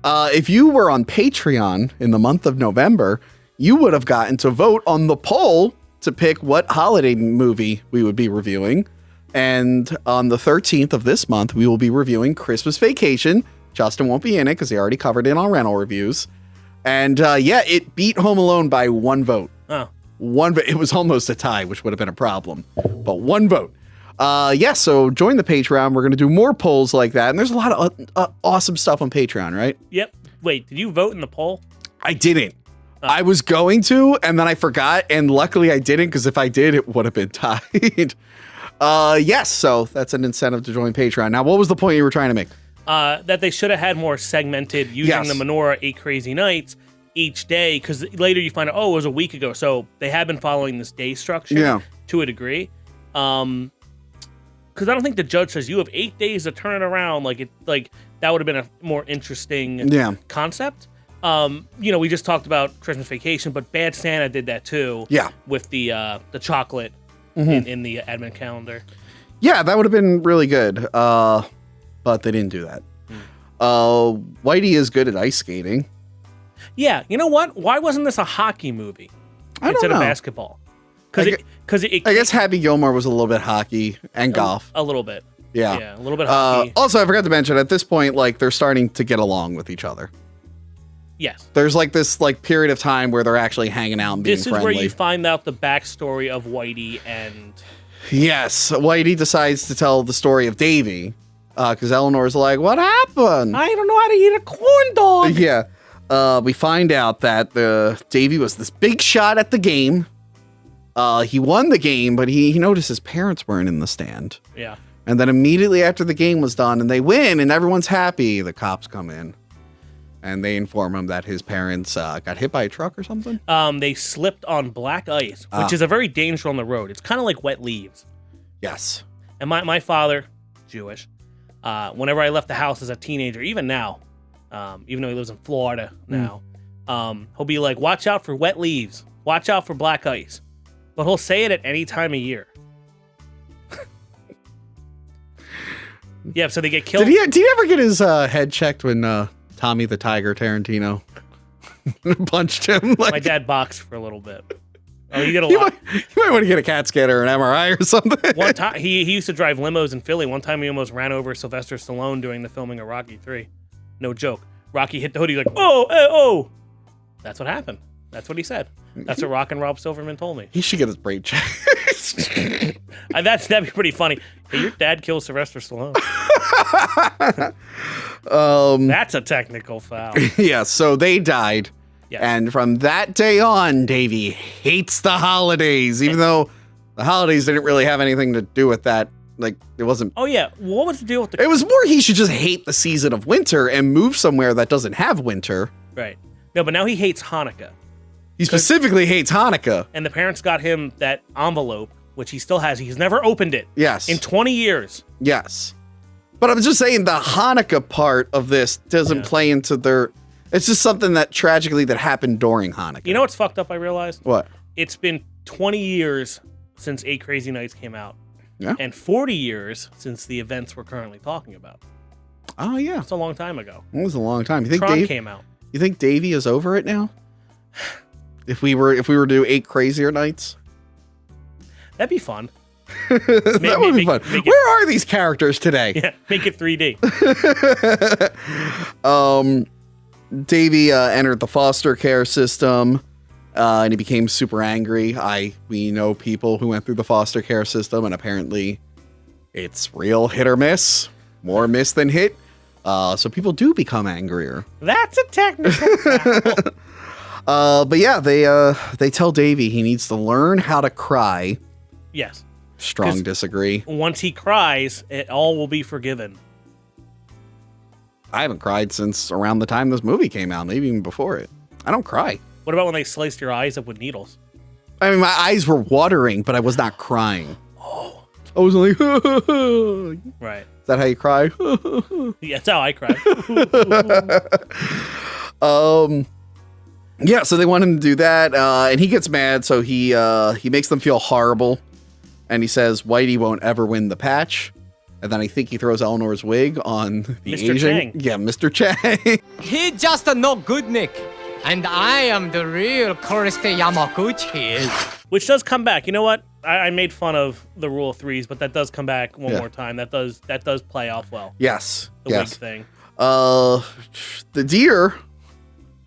If you were on Patreon in the month of November, you would have gotten to vote on the poll to pick what holiday movie we would be reviewing. And on the 13th of this month, we will be reviewing Christmas Vacation. Justin won't be in it because he already covered it on rental reviews. And it beat Home Alone by 1 vote. Oh. It was almost a tie, which would have been a problem. But 1 vote. So join the Patreon. We're going to do more polls like that. And there's a lot of awesome stuff on Patreon, right? Yep. Wait, did you vote in the poll? I didn't. I was going to, and then I forgot, and luckily I didn't, because if I did, it would have been tied. So that's an incentive to join Patreon. Now, what was the point you were trying to make? That they should have had more segmented using the menorah 8 crazy nights each day, because later you find out, it was a week ago. So they have been following this day structure to a degree. Because I don't think the judge says you have 8 days to turn it around. Like that would have been a more interesting concept. We just talked about Christmas Vacation, but Bad Santa did that too. Yeah, with the chocolate in the advent calendar. Yeah, that would have been really good. But they didn't do that. Whitey is good at ice skating. Yeah, you know what? Why wasn't this a hockey movie instead of basketball? Because I guess Happy Gilmore was a little bit hockey and golf. A little bit. Yeah, a little bit hockey. Also, I forgot to mention, at this point, like, they're starting to get along with each other. Yes. There's like this like period of time where they're actually hanging out and being friendly. This is where you find out the backstory of Whitey and... Yes, Whitey decides to tell the story of Davey, because Eleanor's like, what happened? I don't know how to eat a corn dog. Yeah. We find out that Davey was this big shot at the game. He won the game, but he noticed his parents weren't in the stand. Yeah. And then immediately after the game was done and they win and everyone's happy, the cops come in. And they inform him that his parents got hit by a truck or something. They slipped on black ice, which is a very dangerous on the road. It's kind of like wet leaves. Yes. And my father, Jewish, whenever I left the house as a teenager, even now, even though he lives in Florida now, he'll be like, watch out for wet leaves. Watch out for black ice. But he'll say it at any time of year. Yeah, so they get killed. Did he ever get his head checked when... Tommy the Tiger Tarantino punched him? Like, my dad boxed for a little bit. Oh, you get a lot. You might want to get a CAT scan or an MRI or something. One time, he used to drive limos in Philly. One time, he almost ran over Sylvester Stallone during the filming of Rocky 3. No joke. Rocky hit the hood. He's like, oh. That's what happened. That's what he said. That's what Rock and Rob Silverman told me. He should get his brain checked. That'd be pretty funny. Hey, your dad killed Sylvester Stallone. That's a technical foul. Yeah, so they died. Yes. And from that day on, Davey hates the holidays, even though the holidays didn't really have anything to do with that. Like, it wasn't... Oh, yeah. What was the deal with the... It was more he should just hate the season of winter and move somewhere that doesn't have winter. Right. No, but now he hates Hanukkah. He specifically hates Hanukkah. And the parents got him that envelope, which he still has. He's never opened it. Yes. In 20 years. Yes. But I'm just saying the Hanukkah part of this doesn't play into their... It's just something that tragically that happened during Hanukkah. You know what's fucked up, I realized? What? It's been 20 years since 8 Crazy Nights came out. Yeah. And 40 years since the events we're currently talking about. Oh yeah, It's a long time ago. it was a long time. You think Tron came out. You think Davey is over it now? If we were to do 8 crazier nights, That'd be fun. that would be fun. Where are these characters today? Yeah, make it 3D. Davey entered the foster care system, and he became super angry. We know people who went through the foster care system, and apparently it's real hit or miss, more miss than hit. So people do become angrier. That's a technical fact. But yeah, they tell Davey he needs to learn how to cry. Yes. Strong 'Cause disagree. Once he cries, it all will be forgiven. I haven't cried since around the time this movie came out, maybe even before it. I don't cry. What about when they sliced your eyes up with needles? I mean, my eyes were watering, but I was not crying. Oh. I was like, is Right. that how you cry? Yeah, that's how I cry. Yeah, so they want him to do that, and he gets mad, so he makes them feel horrible, and he says Whitey won't ever win the patch, and then I think he throws Eleanor's wig on the Mr. Asian. Chang. Yeah, Mr. Chang. He just a no good Nick, and I am the real Kirsty Yamaguchi. Which does come back. You know what? I made fun of the rule of threes, but that does come back one more time. That does play off well. Yes. The wig yes. thing. The deer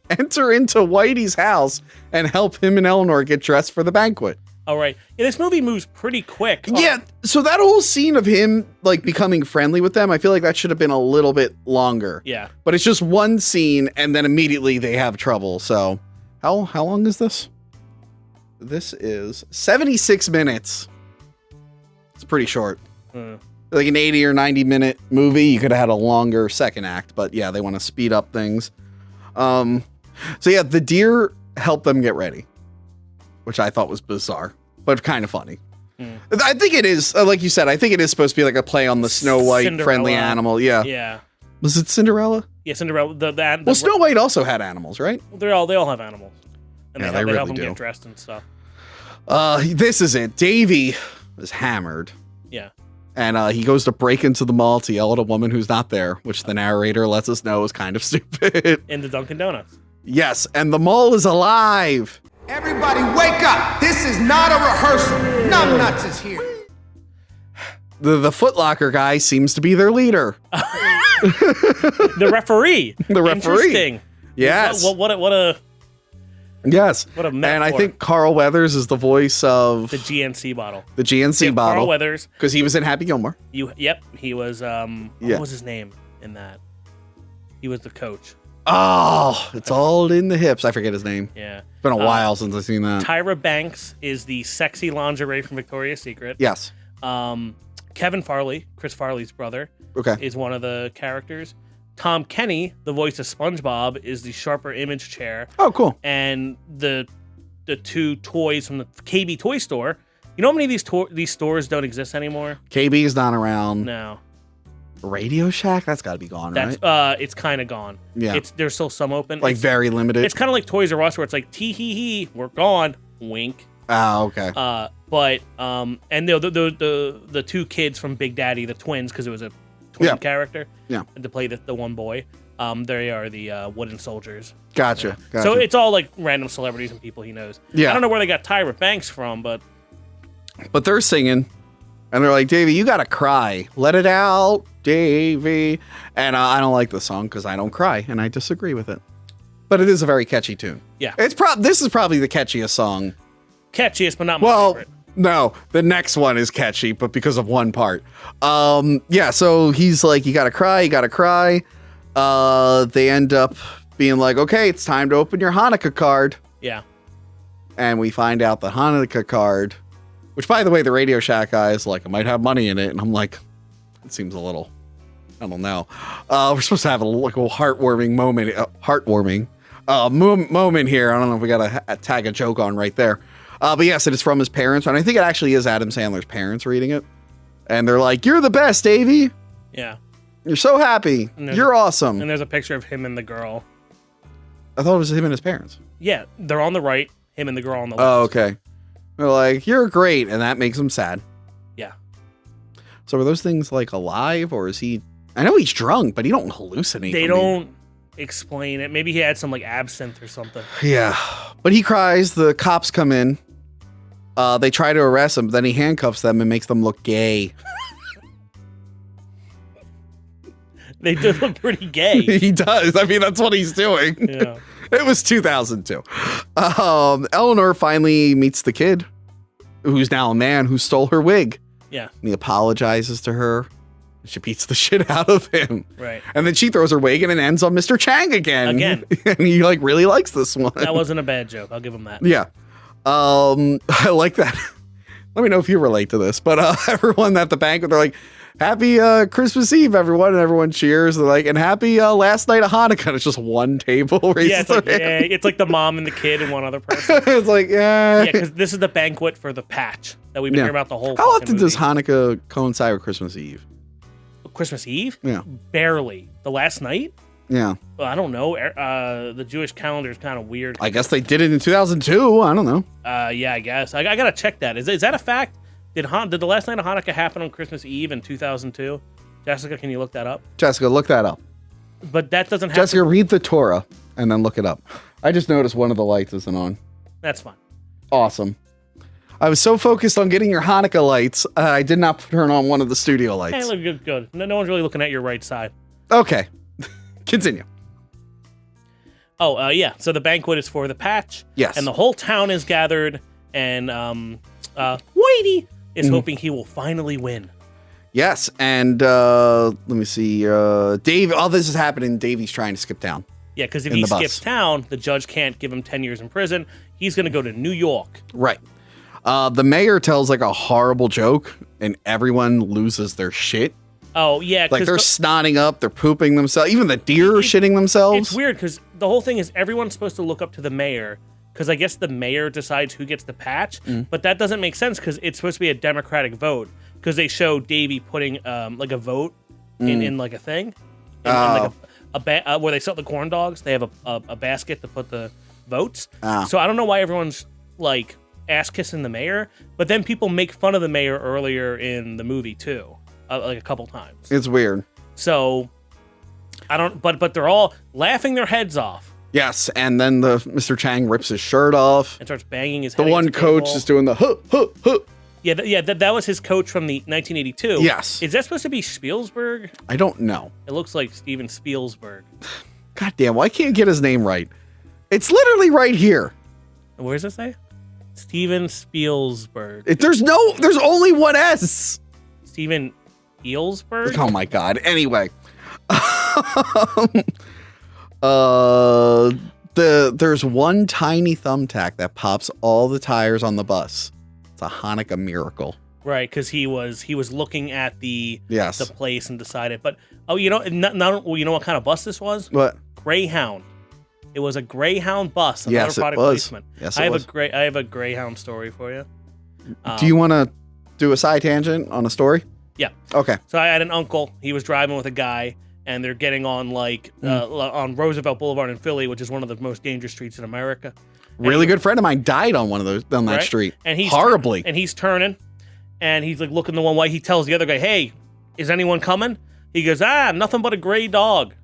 enter into Whitey's house and help him and Eleanor get dressed for the banquet. All right. Yeah, this movie moves pretty quick. Yeah, so that whole scene of him like becoming friendly with them, I feel like that should have been a little bit longer. Yeah. But it's just one scene and then immediately they have trouble. So how long is this? This is 76 minutes. It's pretty short. Like an 80 or 90 minute movie, you could have had a longer second act, but yeah, they want to speed up things. So yeah, the deer help them get ready, which I thought was bizarre, but kind of funny. I think it is, like you said, I think it is supposed to be like a play on the Snow White Cinderella. friendly animal. Yeah. Yeah. Was it Cinderella? Yeah, Cinderella. Well, Snow White also had animals, right? They all have animals. And Yeah, they help really them do. get dressed and stuff. This is it. Davey is hammered. Yeah. And he goes to break into the mall to yell at a woman who's not there, which the narrator lets us know is kind of stupid. In the Dunkin' Donuts. Yes, and the mall is alive. Everybody wake up. This is not a rehearsal. Numbnuts is here. The Foot Locker guy seems to be their leader. The referee. The referee. Interesting. Yes. What a Yes. What a And metaphor. I think Carl Weathers is the voice of the GNC bottle. the GNC Yeah, bottle. Carl Weathers. Because he was in Happy Gilmore. Yep, he was Yeah. what was his name in that? He was the coach. Oh, it's all in the hips. I forget his name. Yeah. It's been a while since I've seen that. Tyra Banks is the sexy lingerie from Victoria's Secret. Yes. Kevin Farley, Chris Farley's brother, Okay. is one of the characters. Tom Kenny, the voice of SpongeBob, is the sharper image chair. Oh, cool. And the two toys from the KB Toy Store. You know how many of these stores don't exist anymore? KB is not around. No. Radio Shack? That's got to be gone, That's right? it's kind of gone. Yeah. There's still some open. Like very limited. It's kind of like Toys R Us where it's like tee hee hee, we're gone. Wink. Oh, okay. But and the two kids from Big Daddy, the twins, because it was a twin character. Yeah. To play the one boy. They are the wooden soldiers. Gotcha. So it's all like random celebrities and people he knows. Yeah. I don't know where they got Tyra Banks from, but they're singing, and they're like, Davey, you gotta cry. Let it out, Davey. And I don't like the song because I don't cry, and I disagree with it. But it is a very catchy tune. Yeah. This is probably the catchiest song. catchiest, but not my favorite. No, the next one is catchy, but because of one part. Yeah, so he's like, you gotta cry, you gotta cry. They end up being like, okay, it's time to open your Hanukkah card. Yeah. And we find out the Hanukkah card, which, by the way, the Radio Shack guy is like, it might have money in it. And I'm like, it seems a little, I don't know. We're supposed to have a heartwarming moment, moment here. I don't know if we got to tag a joke on right there. But yes, it is from his parents. And I think it actually is Adam Sandler's parents reading it. And they're like, you're the best, Davey. Yeah. You're so happy. You're awesome. And there's a picture of him and the girl. I thought it was him and his parents. Yeah, they're on the right, him and the girl on the left. Oh, okay. They're like, you're great. And that makes him sad. Yeah. So are those things like alive, or is he? I know he's drunk, but he don't hallucinate. They don't explain it. Maybe he had some like absinthe or something. Yeah, but he cries. The cops come in. They try to arrest him, but then he handcuffs them and makes them look gay. They do look pretty gay. He does. I mean, that's what he's doing. Yeah. It was 2002. Eleanor finally meets the kid, who's now a man, who stole her wig. Yeah. And he apologizes to her. She beats the shit out of him. Right. And then she throws her wig and it ends on Mr. Chang again. And he like really likes this one. That wasn't a bad joke. I'll give him that. Yeah. I like that. Let me know if you relate to this. But everyone at the banquet, they're like, happy Christmas Eve, everyone. And everyone cheers. They're like, and happy last night of Hanukkah. And it's just one table. Yeah, it's like the mom and the kid and one other person. It's like, yeah. Yeah, because this is the banquet for the patch that we've been hearing about the whole How often movie. does Hanukkah coincide with Christmas Eve? Christmas Eve? Yeah. Barely. The last night? Yeah. Well, I don't know. The Jewish calendar is kind of weird. I guess they did it in 2002. I don't know. Yeah, I guess. I got to check that. Is that a fact? Did the last night of Hanukkah happen on Christmas Eve in 2002? Jessica, can you look that up? Jessica, look that up. But that doesn't happen. Jessica, read the Torah and then look it up. I just noticed one of the lights isn't on. That's fine. Awesome. I was so focused on getting your Hanukkah lights, I did not turn on one of the studio lights. Hey, look good. No one's really looking at your right side. Okay. Continue. Oh, yeah. So the banquet is for the patch. Yes. And the whole town is gathered, and Whitey is hoping he will finally win. Yes, and let me see. Dave, all this is happening. Davey's trying to skip town. Yeah, because if he skips town, the judge can't give him 10 years in prison. He's going to go to New York. Right. The mayor tells like a horrible joke, and everyone loses their shit. Oh, yeah. Like they're snotting up, they're pooping themselves. Even the deer are shitting themselves. It's weird because the whole thing is everyone's supposed to look up to the mayor because I guess the mayor decides who gets the patch, but that doesn't make sense because it's supposed to be a democratic vote because they show Davey putting like a vote in like a thing. In like where they sell the corn dogs, they have a basket to put the votes. So I don't know why everyone's like ass kissing the mayor, but then people make fun of the mayor earlier in the movie too, like a couple times. It's weird. So I don't, but they're all laughing their heads off. Yes, and then the Mr. Chang rips his shirt off and starts banging his head. The one coach is doing the huh, huh, huh. Yeah, that was his coach from the 1982. Yes. Is that supposed to be Spielberg? I don't know. It looks like Steven Spielberg. God damn, why can't you get his name right? It's literally right here. Where does it say? Steven Spielberg. There's only one S. Steven Spielberg? Oh my God. Anyway. There's one tiny thumbtack that pops all the tires on the bus. It's a Hanukkah miracle. Right, because he was looking at the place and decided. But you know, you know what kind of bus this was? What? Greyhound. It was a Greyhound bus. Yes, it was. Placement. Yes, I have a Greyhound story for you. Do you want to do a side tangent on a story? Yeah. Okay. So I had an uncle. He was driving with a guy, and they're getting on on Roosevelt Boulevard in Philly, which is one of the most dangerous streets in America. Really good friend of mine died on that street. And he's horribly. And he's turning, and he's like looking the one way. He tells the other guy, "Hey, is anyone coming?" He goes, nothing but a gray dog.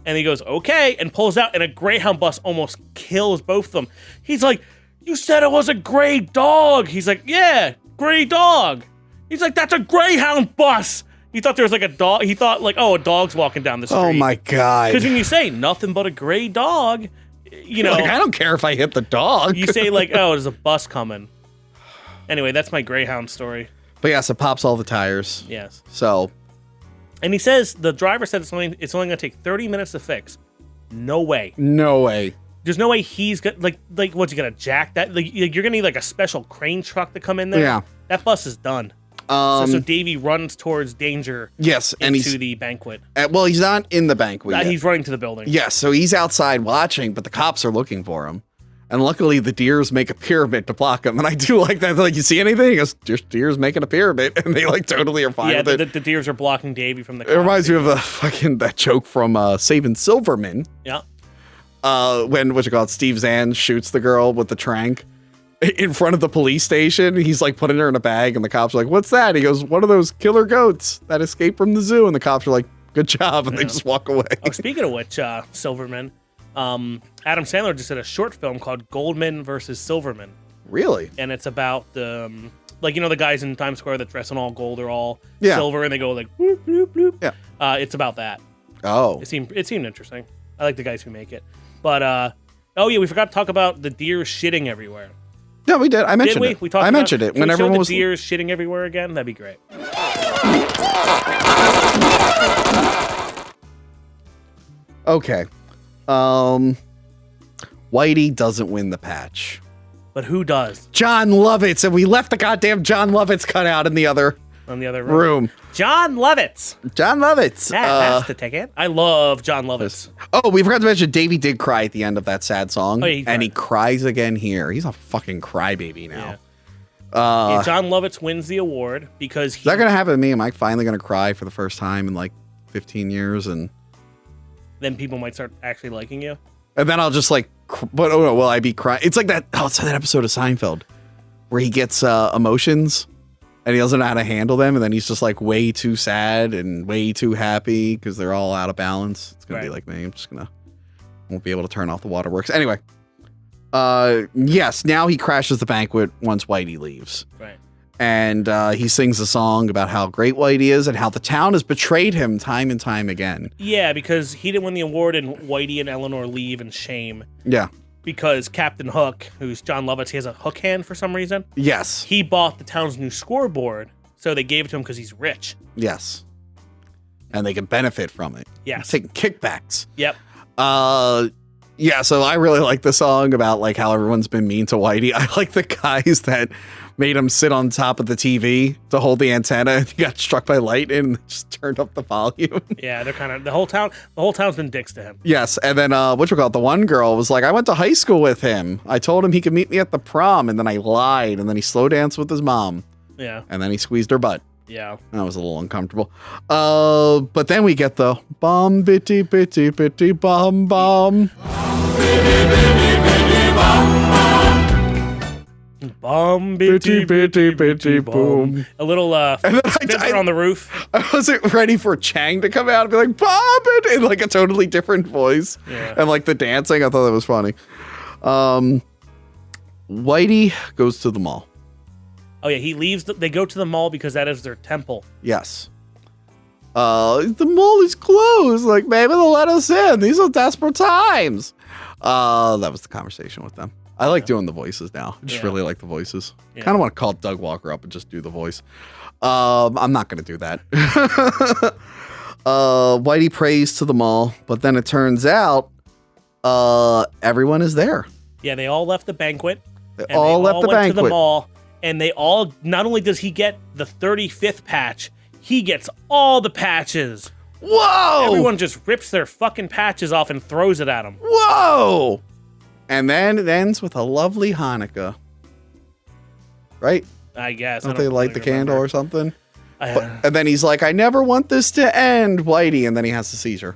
And he goes, okay, and pulls out, and a Greyhound bus almost kills both of them. He's like, you said it was a gray dog. He's like, yeah, gray dog. He's like, that's a Greyhound bus. He thought there was like a dog. He thought like, a dog's walking down the street. Oh my God. Because when you say nothing but a gray dog, you know. Like, I don't care if I hit the dog. You say like, there's a bus coming. Anyway, that's my Greyhound story. But yes, it pops all the tires. Yes. So. And he says, the driver said it's only going to take 30 minutes to fix. No way. No way. There's no way he's got like what's he gonna jack that? Like you're gonna need like a special crane truck to come in there. Yeah. That bus is done. So Davey runs towards danger. Yes, and into the banquet. Well, he's not in the banquet. Yet. He's running to the building. Yes, so he's outside watching, but the cops are looking for him. And luckily, the deers make a pyramid to block him. And I do like that. Like, you see anything? He goes, just deers making a pyramid. And they, like, totally are fine with it. The deers are blocking Davey from the cops. It reminds me of that joke from Saving Silverman. Yeah. When, Steve Zahn shoots the girl with the trank. in front of the police station. He's like putting her in a bag, and the cops are like, "What's that?" He goes, "One of those killer goats that escaped from the zoo." And the cops are like, "Good job," and they just walk away. Oh, speaking of which, Silverman, Adam Sandler just did a short film called Goldman versus Silverman. Really? And it's about the the guys in Times Square that dress in all gold or all silver, and they go like bloop bloop bloop. Yeah. It's about that. Oh. It seemed interesting. I like the guys who make it. But we forgot to talk about the deer shitting everywhere. Yeah, we did. I mentioned it. We talked. I mentioned it when everyone was deer shitting everywhere again. That'd be great. Okay. Whitey doesn't win the patch. But who does? John Lovitz, and we left the goddamn John Lovitz cut out in the other room. John Lovitz. John Lovitz. That's the ticket. I love John Lovitz. Oh, we forgot to mention Davey did cry at the end of that sad song. Oh, yeah, and he cries again here. He's a fucking crybaby now. Yeah. John Lovitz wins the award because is that going to happen to me? Am I finally going to cry for the first time in like 15 years? And then people might start actually liking you? And then I'll just like, but oh no, will I be crying? It's like that. Oh, it's that episode of Seinfeld where he gets emotions and he doesn't know how to handle them, and then he's just like way too sad and way too happy because they're all out of balance. It's gonna be like me. I'm just won't be able to turn off the waterworks anyway. Yes, now he crashes the banquet once Whitey leaves. Right. And he sings a song about how great Whitey is and how the town has betrayed him time and time again. Yeah, because he didn't win the award and Whitey and Eleanor leave in shame. Yeah. Because Captain Hook, who's John Lovitz, he has a hook hand for some reason. Yes. He bought the town's new scoreboard, so they gave it to him because he's rich. Yes. And they can benefit from it. Yes. Taking kickbacks. Yep. Yeah, so I really like the song about like how everyone's been mean to Whitey. I like the guys that made him sit on top of the TV to hold the antenna, and he got struck by lightning and just turned up the volume. Yeah, they're kind of the whole town's been dicks to him. Yes, and then the one girl was like, I went to high school with him. I told him he could meet me at the prom, and then I lied, and then he slow danced with his mom. Yeah. And then he squeezed her butt. Yeah. That was a little uncomfortable. But then we get the bomb bitty bitty bitty bomb bomb. Bomb bitty bitty bitty boom. A little fiddler on the roof. I wasn't ready for Chang to come out and be like, bomb it, in like a totally different voice. Yeah. And like the dancing, I thought that was funny. Whitey goes to the mall. Oh yeah, he leaves. They go to the mall because that is their temple. Yes. The mall is closed. Like, maybe they'll let us in. These are desperate times. That was the conversation with them. I like doing the voices now. I just really like the voices. Yeah. Kind of want to call Doug Walker up and just do the voice. I'm not going to do that. Whitey prays to the mall, but then it turns out everyone is there. Yeah, they all left the banquet. They all went to the mall, and they all, not only does he get the 35th patch, he gets all the patches. Whoa! Everyone just rips their fucking patches off and throws it at him. Whoa! And then it ends with a lovely Hanukkah. Right? I guess. Don't they light the candle or something? And then he's like, I never want this to end, Whitey. And then he has a seizure.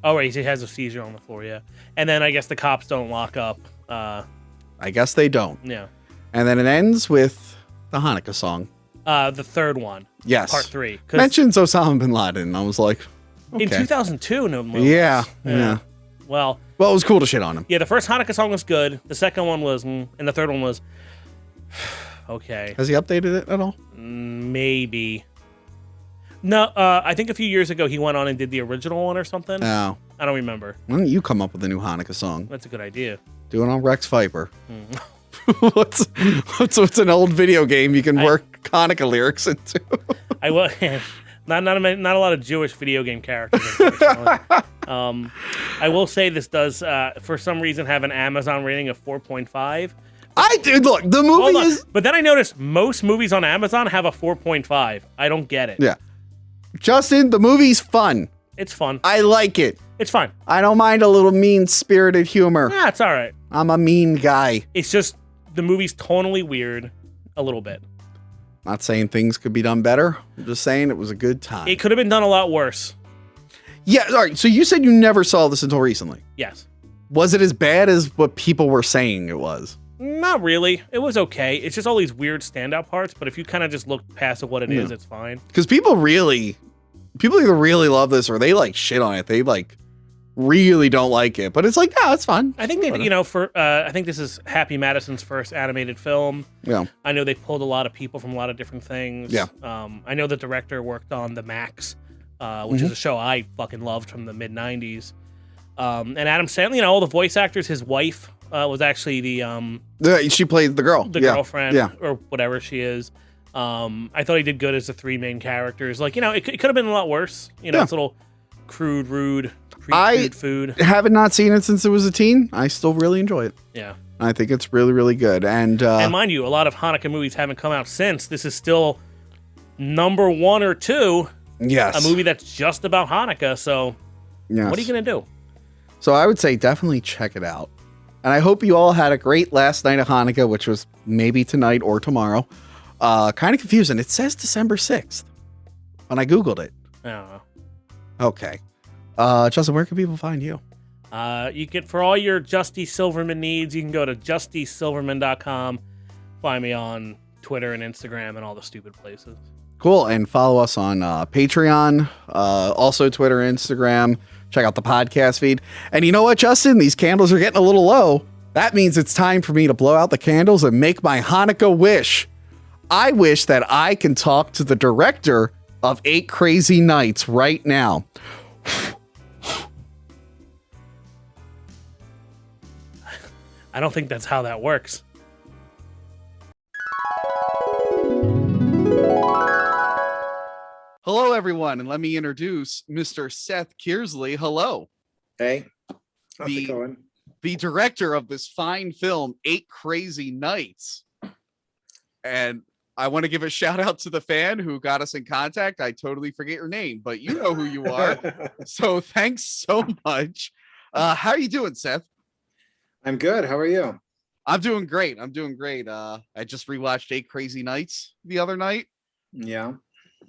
Oh, right. He has a seizure on the floor, yeah. And then I guess the cops don't lock up. I guess they don't. Yeah. And then it ends with the Hanukkah song. The third one. Yes. Part 3. Mentions Osama bin Laden. And I was like, okay. In 2002, no more. Yeah. Well, it was cool to shit on him. Yeah, the first Hanukkah song was good. The second one was, and the third one was, okay. Has he updated it at all? Maybe. No, I think a few years ago he went on and did the original one or something. No. I don't remember. Why don't you come up with a new Hanukkah song? That's a good idea. Do it on Rex Viper. What's an old video game you can work Hanukkah lyrics into? I will. Not a lot of Jewish video game characters. Unfortunately. I will say this does, for some reason, have an Amazon rating of 4.5. I did look. The movie is, but then I noticed most movies on Amazon have a 4.5. I don't get it. Yeah, Justin, the movie's fun. It's fun. I like it. It's fine. I don't mind a little mean-spirited humor. Yeah, it's all right. I'm a mean guy. It's just the movie's tonally weird, a little bit. Not saying things could be done better. I'm just saying it was a good time. It could have been done a lot worse. Yeah, all right. So you said you never saw this until recently. Yes. Was it as bad as what people were saying it was? Not really. It was okay. It's just all these weird standout parts. But if you kind of just look past what it is, it's fine. Because people either really love this or they like shit on it. They like really don't like it. But it's like, no, it's fun. I think they, I think this is Happy Madison's first animated film. Yeah. I know they pulled a lot of people from a lot of different things. Yeah. I know the director worked on The Max, which is a show I fucking loved from the mid '90s. And Adam Sandler, all the voice actors, his wife was actually she played the girl, girlfriend, or whatever she is. I thought he did good as the three main characters. Like, it could have been a lot worse. It's a little crude, rude, pre-crude food. I haven't not seen it since it was a teen. I still really enjoy it. Yeah. I think it's really, really good. And mind you, a lot of Hanukkah movies haven't come out since. This is still number 1 or 2. Yes. A movie that's just about Hanukkah. So yes. What are you going to do? So I would say definitely check it out. And I hope you all had a great last night of Hanukkah, which was maybe tonight or tomorrow. Kind of confusing. It says December 6th when I Googled it. I don't know. Okay. Justin, where can people find you? You can, for all your Justy Silverman needs, you can go to justysilverman.com. Find me on Twitter and Instagram and all the stupid places. Cool. And follow us on Patreon, also Twitter, Instagram. Check out the podcast feed. And you know what, Justin? These candles are getting a little low. That means it's time for me to blow out the candles and make my Hanukkah wish. I wish that I can talk to the director of 8 Crazy Nights right now. I don't think that's how that works. Hello, everyone, and let me introduce Mr. Seth Kearsley. Hello. Hey, how's it going? The director of this fine film, 8 Crazy Nights. And I want to give a shout out to the fan who got us in contact. I totally forget your name, but you know who you are. So thanks so much. How are you doing, Seth? I'm good. How are you? I'm doing great. I just rewatched 8 Crazy Nights the other night. Yeah.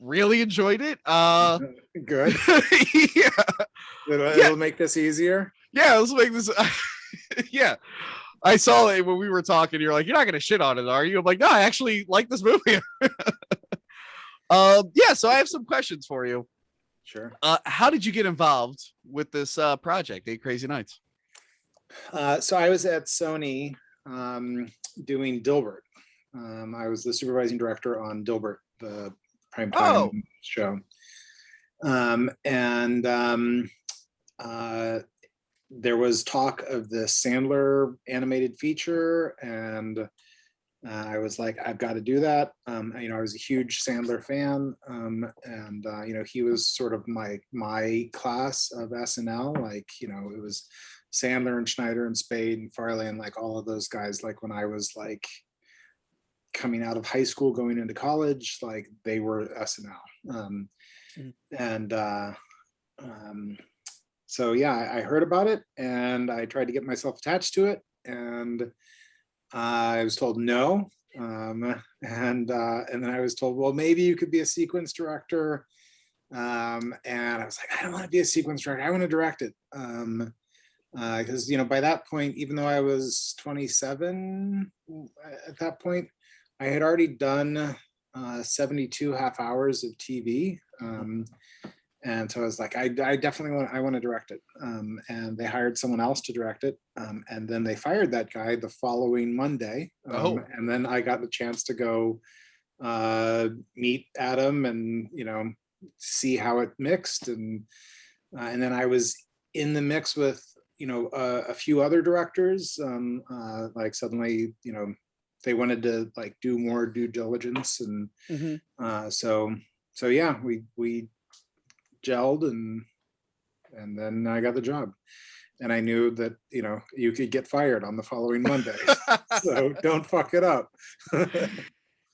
Really enjoyed it. Good. Yeah. It'll make this easier. Yeah, let's make this. Yeah. I saw it when we were talking. You're like, you're not going to shit on it, are you? I'm like, no, I actually like this movie. Yeah, so I have some questions for you. Sure. How did you get involved with this project, 8 Crazy Nights? So I was at Sony doing Dilbert. I was the supervising director on Dilbert, the primetime show. There was talk of the Sandler animated feature, and I was like, I've got to do that. I was a huge Sandler fan, and he was sort of my class of SNL. Like, it was Sandler and Schneider and Spade and Farley and like all of those guys. Like when I was like coming out of high school, going into college, like they were SNL. So yeah, I heard about it and I tried to get myself attached to it, and I was told no. And then I was told, well, maybe you could be a sequence director. And I was like, I don't want to be a sequence director. I want to direct it. Because by that point, even though I was 27 at that point, I had already done 72 half hours of TV. And so I was like, I definitely want to direct it. And they hired someone else to direct it. And then they fired that guy the following Monday. And then I got the chance to go meet Adam and, see how it mixed. And then I was in the mix with, a few other directors. Like suddenly, they wanted to like do more due diligence. And so yeah, we gelled and then I got the job, and I knew that you could get fired on the following Monday. So don't fuck it up.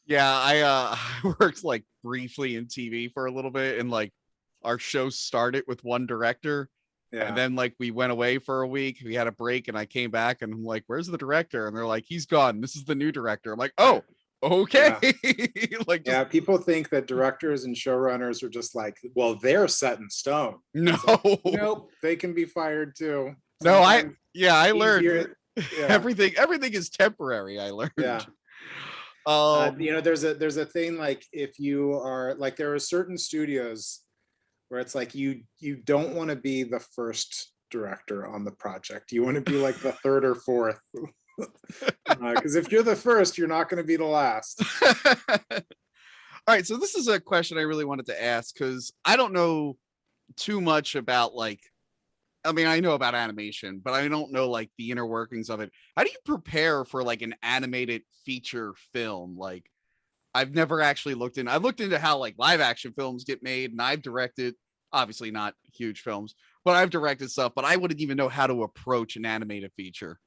Yeah, I worked like briefly in TV for a little bit, and like our show started with one director. Yeah. And then like we went away for a week, we had a break, and I came back and I'm like, where's the director? And they're like, he's gone, this is the new director. I'm like, oh, okay. Yeah. People think that directors and showrunners are just like, well, they're set in stone. No. Nope, they can be fired too. No, I learned Yeah. Everything is temporary, I learned. Yeah. You know, there's a thing like if you are like, there are certain studios where it's like you don't want to be the first director on the project. You want to be like the third or fourth. Because if you're the first, you're not going to be the last. All right, so this is a question I really wanted to ask because I don't know too much about like, I mean, I know about animation, but I don't know like the inner workings of it. How do you prepare for like an animated feature film? Like, I've never actually I've looked into how like live action films get made, and I've directed, obviously not huge films, but I've directed stuff, but I wouldn't even know how to approach an animated feature.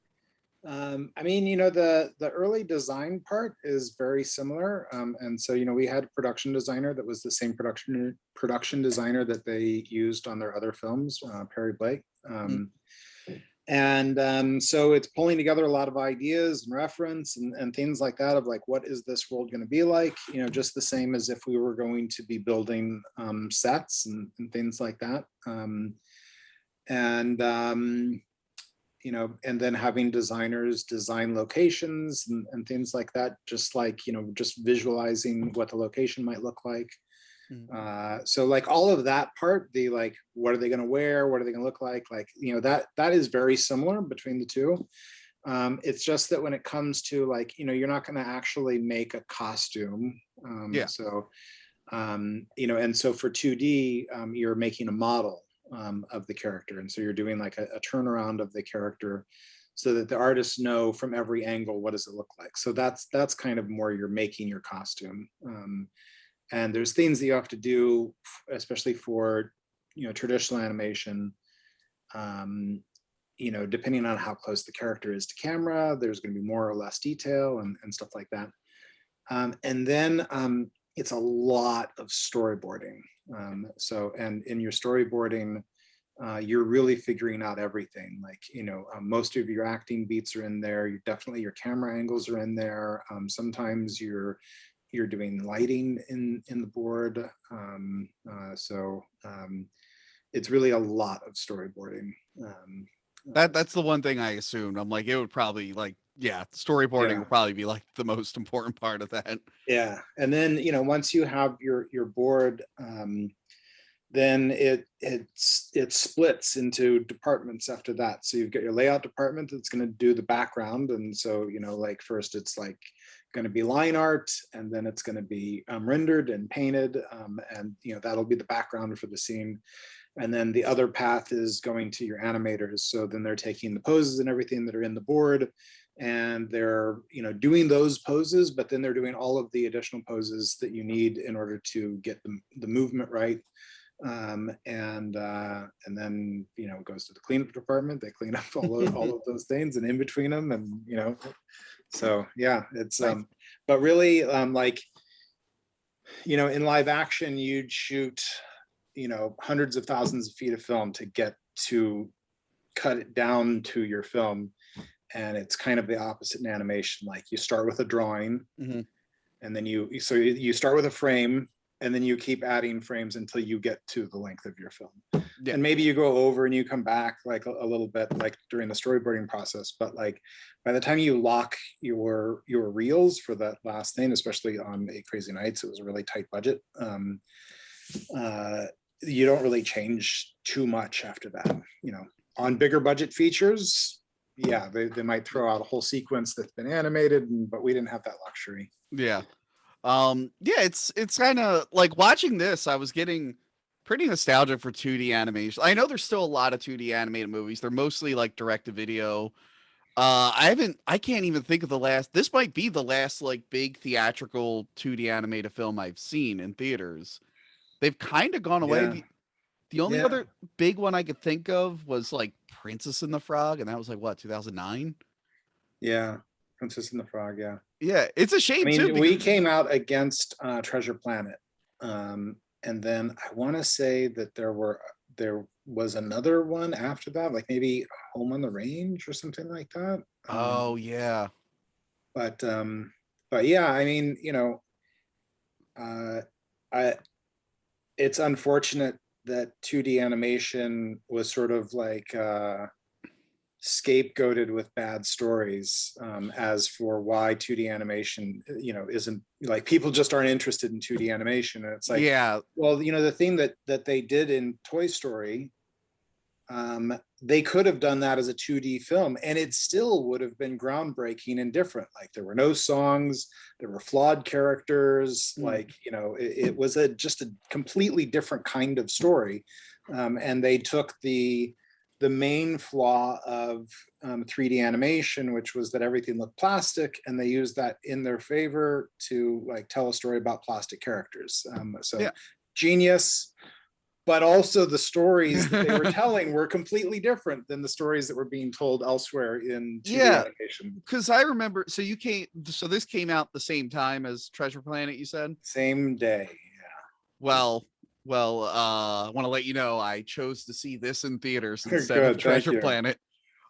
I mean, you know, the early design part is very similar. And so, you know, we had a production designer that was the same production designer that they used on their other films, Perry Blake. So it's pulling together a lot of ideas and reference and things like that of like, what is this world going to be like? You know, just the same as if we were going to be building sets and things like that. You know, and then having designers design locations and things like that, just like, you know, just visualizing what the location might look like. So like all of that part, the like, what are they going to wear? What are they going to look like? Like, you know, that is very similar between the two. It's just that when it comes to like, you know, you're not going to actually make a costume. So, you know, and so for 2D, you're making a model of the character. And so you're doing like a turnaround of the character so that the artists know from every angle, what does it look like? So that's kind of more you're making your costume. And there's things that you have to do, especially for, you know, traditional animation, you know, depending on how close the character is to camera, there's going to be more or less detail and stuff like that. And then it's a lot of storyboarding. And in your storyboarding, you're really figuring out everything. Like, you know, most of your acting beats are in there. Definitely your camera angles are in there. Sometimes you're doing lighting in the board. It's really a lot of storyboarding. That's the one thing I assumed. I'm like, it would probably like, storyboarding would probably be like the most important part of that. Yeah. And then, you know, once you have your board, then it splits into departments after that. So you've got your layout department that's going to do the background. And so, you know, like first it's like going to be line art, and then it's going to be rendered and painted. And, you know, that'll be the background for the scene. And then the other path is going to your animators. So then they're taking the poses and everything that are in the board, and they're, you know, doing those poses, but then they're doing all of the additional poses that you need in order to get the movement right. And then, you know, it goes to the cleanup department. They clean up all of those things, and in between them, and, you know, so yeah, it's but really, like, you know, in live action, you'd shoot, you know, hundreds of thousands of feet of film to get to cut it down to your film. And it's kind of the opposite in animation. Like, you start with a drawing, and then you start with a frame, and then you keep adding frames until you get to the length of your film. And maybe you go over and you come back like a little bit, like during the storyboarding process. But like by the time you lock your reels for that last thing, especially on 8 Crazy Nights, it was a really tight budget. You don't really change too much after that. You know, on bigger budget features, yeah, they might throw out a whole sequence that's been animated, but we didn't have that luxury. It's kind of like watching this, I was getting pretty nostalgic for 2D animation. I know there's still a lot of 2D animated movies. They're mostly like direct to video. I can't even think of this might be the last like big theatrical 2D animated film I've seen in theaters. They've kind of gone away. The only other big one I could think of was like Princess and the Frog, and that was like what, 2009? Yeah, Princess and the Frog. Yeah. Yeah, it's a shame. I mean, too, we came out against Treasure Planet, and then I want to say that there was another one after that, like maybe Home on the Range or something like that. Oh yeah. But yeah, I mean, you know, it's unfortunate that 2D animation was sort of like scapegoated with bad stories as for why 2D animation, isn't like, people just aren't interested in 2D animation. And it's like, Yeah. well, the thing that they did in Toy Story, they could have done that as a 2D film and it still would have been groundbreaking and different. Like there were no songs, there were flawed characters, it was just a completely different kind of story. And they took the main flaw of 3D animation, which was that everything looked plastic, and they used that in their favor to like tell a story about plastic characters. Genius. But also the stories that they were telling were completely different than the stories that were being told elsewhere in 2D animation. Because I remember, so this came out the same time as Treasure Planet, you said? Same day, yeah. Well, I want to let you know I chose to see this in theaters instead of Treasure Planet.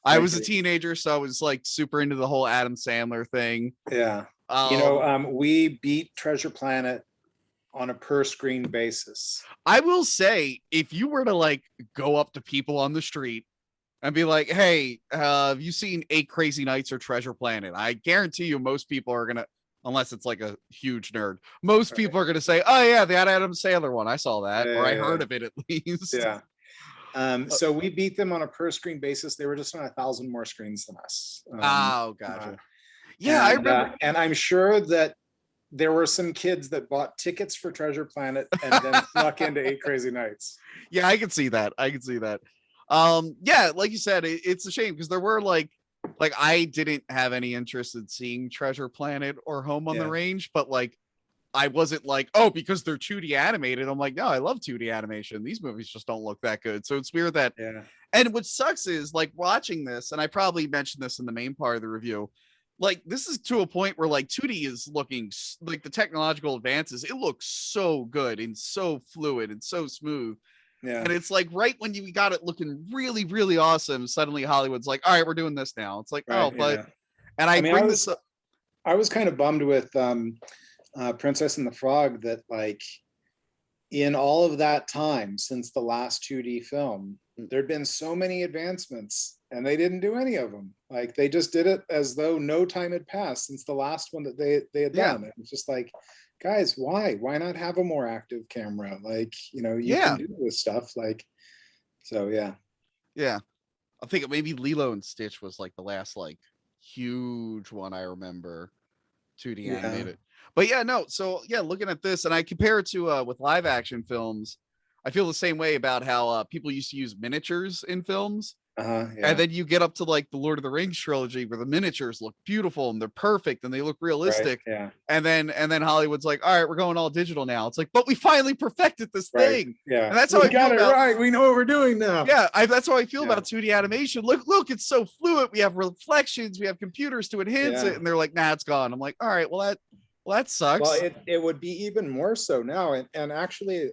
I was a teenager, so I was like super into the whole Adam Sandler thing. Yeah. We beat Treasure Planet on a per screen basis. I will say, if you were to like go up to people on the street and be like, hey, have you seen 8 Crazy Nights or Treasure Planet? I guarantee you most people are gonna, unless it's like a huge nerd, most people are gonna say, oh yeah, that Adam Sandler one, I saw that, or I heard of it at least. Yeah. So we beat them on a per screen basis. They were just on 1,000 more screens than us. Gotcha. I remember. And I'm sure that there were some kids that bought tickets for Treasure Planet and then snuck into 8 Crazy Nights. Yeah, I can see that. Like you said, it's a shame because there were like I didn't have any interest in seeing Treasure Planet or Home on the Range, but like I wasn't like, oh, because they're 2D animated. I'm like, no, I love 2D animation. These movies just don't look that good. So it's weird that. Yeah. And what sucks is like watching this, and I probably mentioned this in the main part of the review. Like this is to a point where like 2D is looking like the technological advances. It looks so good and so fluid and so smooth. Yeah. And it's like right when you got it looking really, really awesome, suddenly Hollywood's like, all right, we're doing this now. It's like, and I was kind of bummed with Princess and the Frog that like in all of that time since the last 2D film, there'd been so many advancements and they didn't do any of them. Like they just did it as though no time had passed since the last one that they had done. It's just like, guys, why not have a more active camera? Like, you can do this stuff. Like, so yeah. I think maybe Lilo and Stitch was like the last like huge one I remember 2D animated. But looking at this and I compare it to with live action films, I feel the same way about how people used to use miniatures in films. And then you get up to like the Lord of the Rings trilogy where the miniatures look beautiful and they're perfect and they look realistic. Right, and then Hollywood's like, all right, we're going all digital now. It's like, but we finally perfected this thing. Yeah. And that's how I got feel it about, right. We know what we're doing now. Yeah, that's how I feel about 2D animation. Look, it's so fluid. We have reflections, we have computers to enhance it, and they're like, nah, it's gone. I'm like, all right, well that sucks. Well, it would be even more so now. And actually,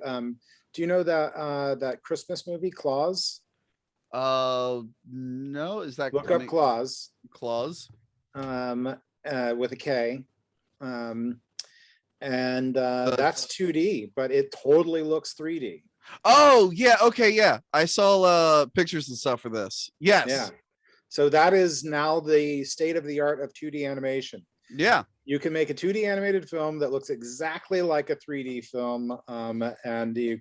do you know that Christmas movie Claus? No, is that look up Claus with a K, and that's 2D, but it totally looks 3D. Oh yeah, okay, yeah, I saw pictures and stuff for this. Yes, so that is now the state of the art of 2D animation. You can make a 2D animated film that looks exactly like a 3D film, and you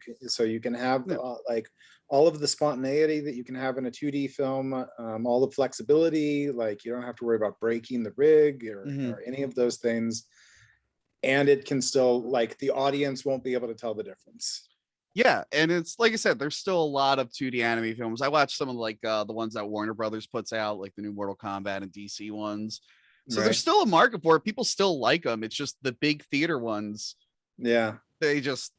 can have like all of the spontaneity that you can have in a 2D film, all the flexibility, like you don't have to worry about breaking the rig or any of those things. And it can still, like, the audience won't be able to tell the difference. Yeah, and it's like I said, there's still a lot of 2D anime films. I watched some of like the ones that Warner Brothers puts out, like the new Mortal Kombat and DC ones. So there's still a market for it. People still like them. It's just the big theater ones. Yeah, they just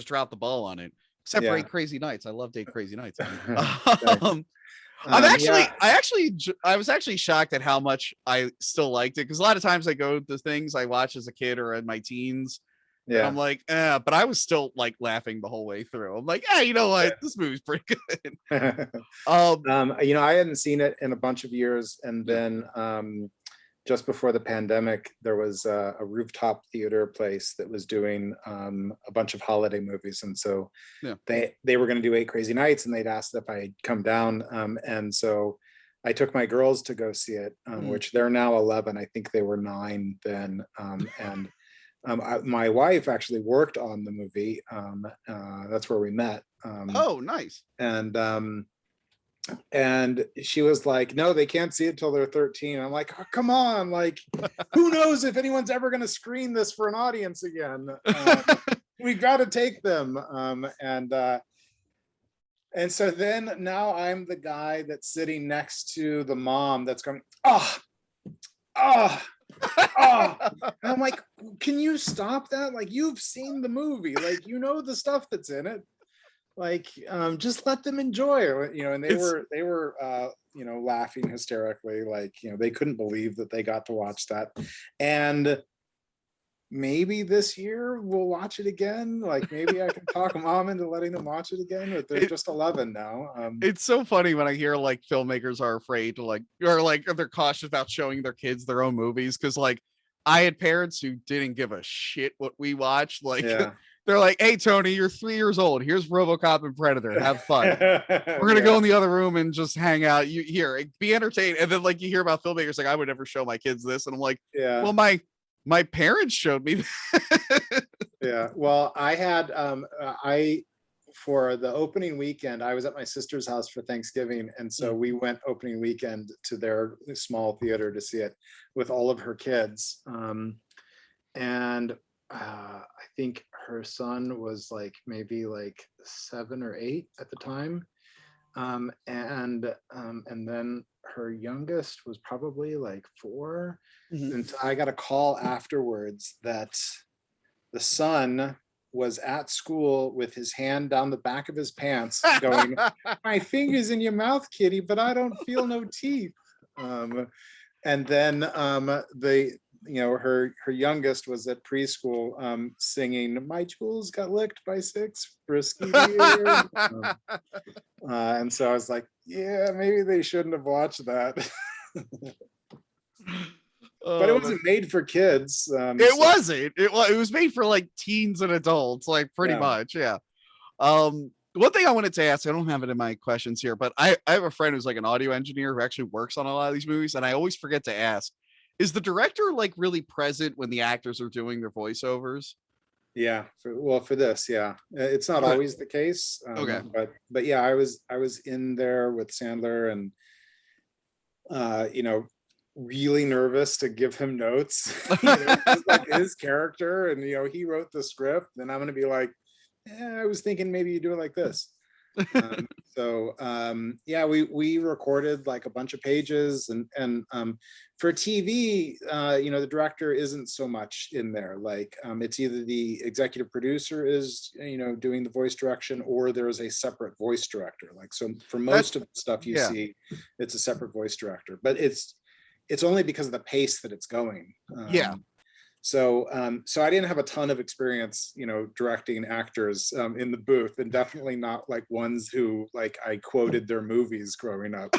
dropped the ball on it. Except for 8 Crazy Nights. I loved 8 Crazy Nights. I was actually shocked at how much I still liked it, because a lot of times I go to things I watched as a kid or in my teens. And I'm like, but I was still like laughing the whole way through. I'm like, you know what? This movie's pretty good. I hadn't seen it in a bunch of years, and then just before the pandemic, there was a rooftop theater place that was doing a bunch of holiday movies. And so they were going to do 8 Crazy Nights, and they'd asked if I'd come down. And so I took my girls to go see it, which they're now 11. I think they were 9 then. My wife actually worked on the movie. That's where we met. Oh, nice. And she was like, no, they can't see it till they're 13. I'm like, oh, come on, like, who knows if anyone's ever going to screen this for an audience again. We got to take them. And so then now I'm the guy that's sitting next to the mom that's going, oh. And I'm like, can you stop that? Like, you've seen the movie, like, you know the stuff that's in it. Like, just let them enjoy it, and they were laughing hysterically, like, they couldn't believe that they got to watch that. And maybe this year we'll watch it again. Like, maybe I can talk mom into letting them watch it again, but they're just 11 now. It's so funny when I hear like filmmakers are afraid to or they're cautious about showing their kids their own movies, because like I had parents who didn't give a shit what we watched. Like, they're like, hey, Tony, you're 3 years old. Here's RoboCop and Predator. Have fun. We're going to go in the other room and just hang out. You here, be entertained. And then like you hear about filmmakers like, I would never show my kids this. And I'm like, well, my parents showed me that. Yeah. Well, I had, for the opening weekend, I was at my sister's house for Thanksgiving. And so we went opening weekend to their small theater to see it with all of her kids. And I think her son was like maybe like 7 or 8 at the time. And then her youngest was probably like 4. And so I got a call afterwards that the son was at school with his hand down the back of his pants going, my finger's in your mouth, kitty, but I don't feel no teeth. And then her youngest was at preschool singing, my jewels got licked by 6 frisky deer. And so I was like, yeah, maybe they shouldn't have watched that. But it wasn't made for kids. It wasn't. It was made for like teens and adults, like pretty much. Yeah. One thing I wanted to ask, I don't have it in my questions here, but I have a friend who's like an audio engineer who actually works on a lot of these movies, and I always forget to ask, is the director like really present when the actors are doing their voiceovers? Yeah, for this, yeah, it's not always the case. Okay, but yeah, I was in there with Sandler, and really nervous to give him notes. Like his character, and he wrote the script, and I'm gonna be like, I was thinking maybe you do it like this. We recorded like a bunch of pages, and for TV, the director isn't so much in there. Like, it's either the executive producer is doing the voice direction, or there's a separate voice director. Like, so for most of the stuff you see, it's a separate voice director, but it's only because of the pace that it's going. So I didn't have a ton of experience, directing actors in the booth, and definitely not like ones who like I quoted their movies growing up.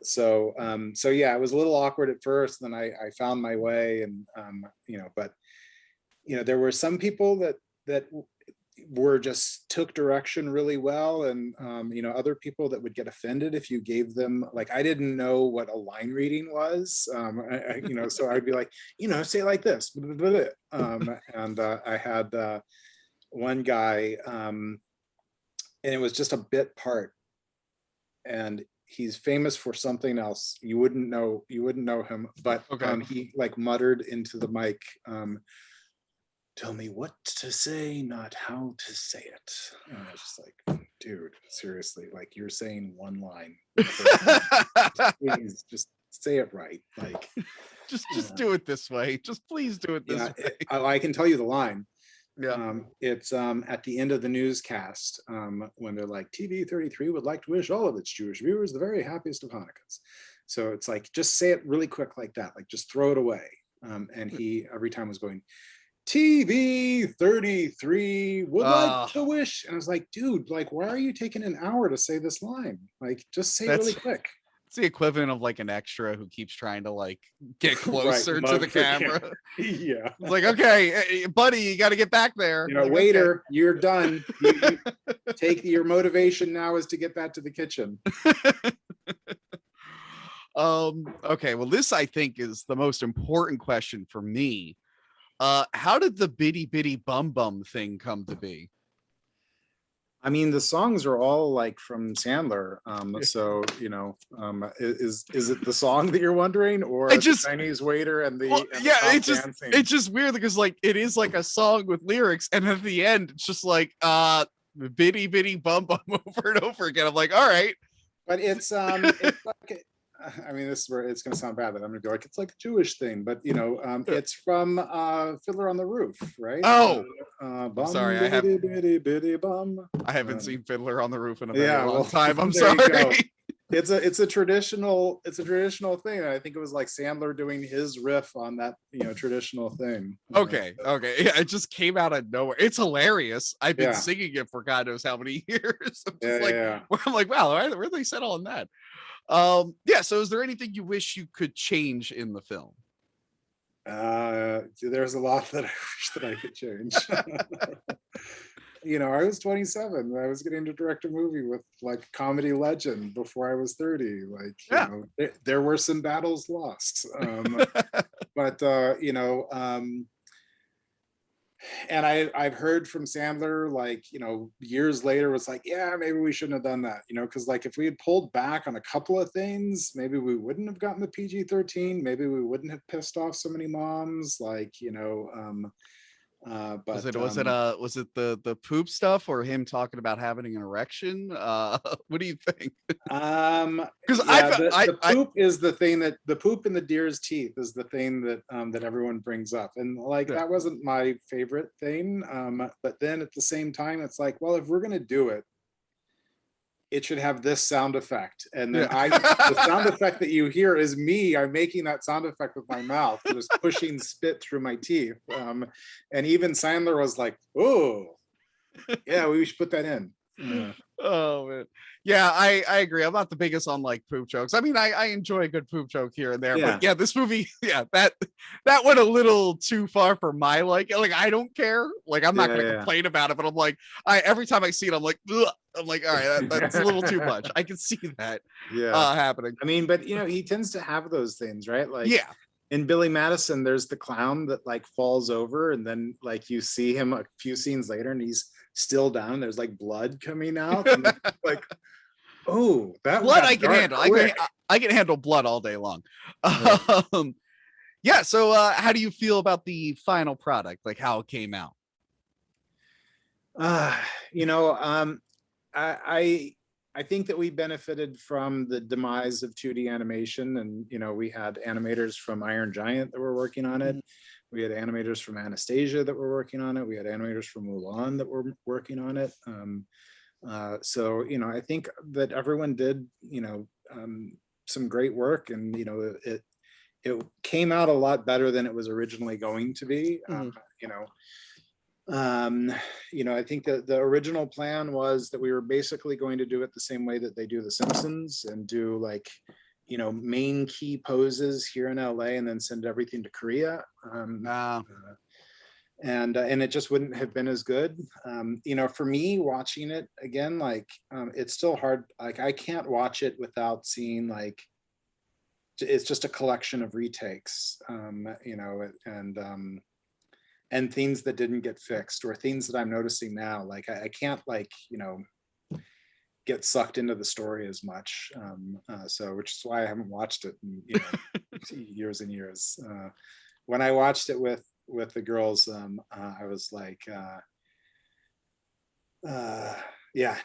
So yeah, it was a little awkward at first. Then I found my way, and but there were some people that were just took direction really well, and other people that would get offended if you gave them, like, I didn't know what a line reading was, so I'd be like, say it like this, and I had one guy, and it was just a bit part, and he's famous for something else. You wouldn't know him, but he like muttered into the mic, tell me what to say, not how to say it. And I was just like, dude, seriously, like, you're saying one line. Please just say it right. Like, just do it this way. Just please do it this way. I can tell you the line. It's at the end of the newscast, when they're like, TV 33 would like to wish all of its Jewish viewers the very happiest of Hanukkahs. So it's like, just say it really quick like that, like just throw it away. And he every time was going, TV 33 would like to wish, and I was like, dude, like, why are you taking an hour to say this line? Like, just say it really quick. It's the equivalent of like an extra who keeps trying to like get closer to the camera. Yeah, it's like, okay, buddy, you got to get back there. Like, waiter, you're done. You take your motivation now is to get back to the kitchen. Okay, well, this I think is the most important question for me. How did the Bitty Bitty Bum Bum thing come to be? I mean, the songs are all like from Sandler. So is it the song that you're wondering, or the Chinese waiter and the dancing? It's just weird because like it is like a song with lyrics, and at the end it's just like Bitty Bitty Bum Bum over and over again. I'm like, all right, but it's like. I mean, this is where it's going to sound bad, but I'm going to be like, it's like a Jewish thing, but it's from Fiddler on the Roof, right? Oh, bum, sorry, bitty, bitty, bum. I haven't seen Fiddler on the Roof in a very long time. I'm there sorry. It's a traditional thing, and I think it was like Sandler doing his riff on that traditional thing. Okay, yeah, it just came out of nowhere. It's hilarious. I've been singing it for God knows how many years. I'm like, wow, where they settle on that? So is there anything you wish you could change in the film? There's a lot that I wish that I could change. I was 27. I was getting to direct a movie with like comedy legend before I was 30. Like, there were some battles lost. But and I've heard from Sandler, like, years later, was like, yeah, maybe we shouldn't have done that, because like if we had pulled back on a couple of things, maybe we wouldn't have gotten the PG-13. Maybe we wouldn't have pissed off so many moms, like, but was it the poop stuff or him talking about having an erection? What do you think? Because the poop is the thing that the poop in the deer's teeth is the thing that that everyone brings up, and like that wasn't my favorite thing. But then at the same time, it's like, well, if we're gonna do it, it should have this sound effect. And then the sound effect that you hear is me. I'm making that sound effect with my mouth, just pushing spit through my teeth. And even Sandler was like, oh, yeah, we should put that in. Yeah. Oh man. Yeah, I agree. I'm not the biggest on like poop jokes. I mean, I enjoy a good poop joke here and there, but yeah, this movie, that went a little too far for my like I don't care. Like I'm not gonna complain about it, but I'm like, every time I see it, I'm like, ugh. I'm like, all right, that's a little too much. I can see that happening. I mean, but he tends to have those things, right? Like in Billy Madison, there's the clown that like falls over, and then like you see him a few scenes later and he's still down. There's like blood coming out. And like, oh, that blood I can handle. I can handle blood all day long. So how do you feel about the final product? Like how it came out? I think that we benefited from the demise of 2D animation, and we had animators from Iron Giant that were working on it. We had animators from Anastasia that were working on it. We had animators from Mulan that were working on it. So I think that everyone did some great work, and it came out a lot better than it was originally going to be. I think that the original plan was that we were basically going to do it the same way that they do The Simpsons, and do like, main key poses here in LA and then send everything to Korea. And it just wouldn't have been as good. For me watching it again, like, it's still hard. Like I can't watch it without seeing like, it's just a collection of retakes, and things that didn't get fixed, or things that I'm noticing now. Like I can't like, get sucked into the story as much. So which is why I haven't watched it in years and years. When I watched it with the girls, I was like,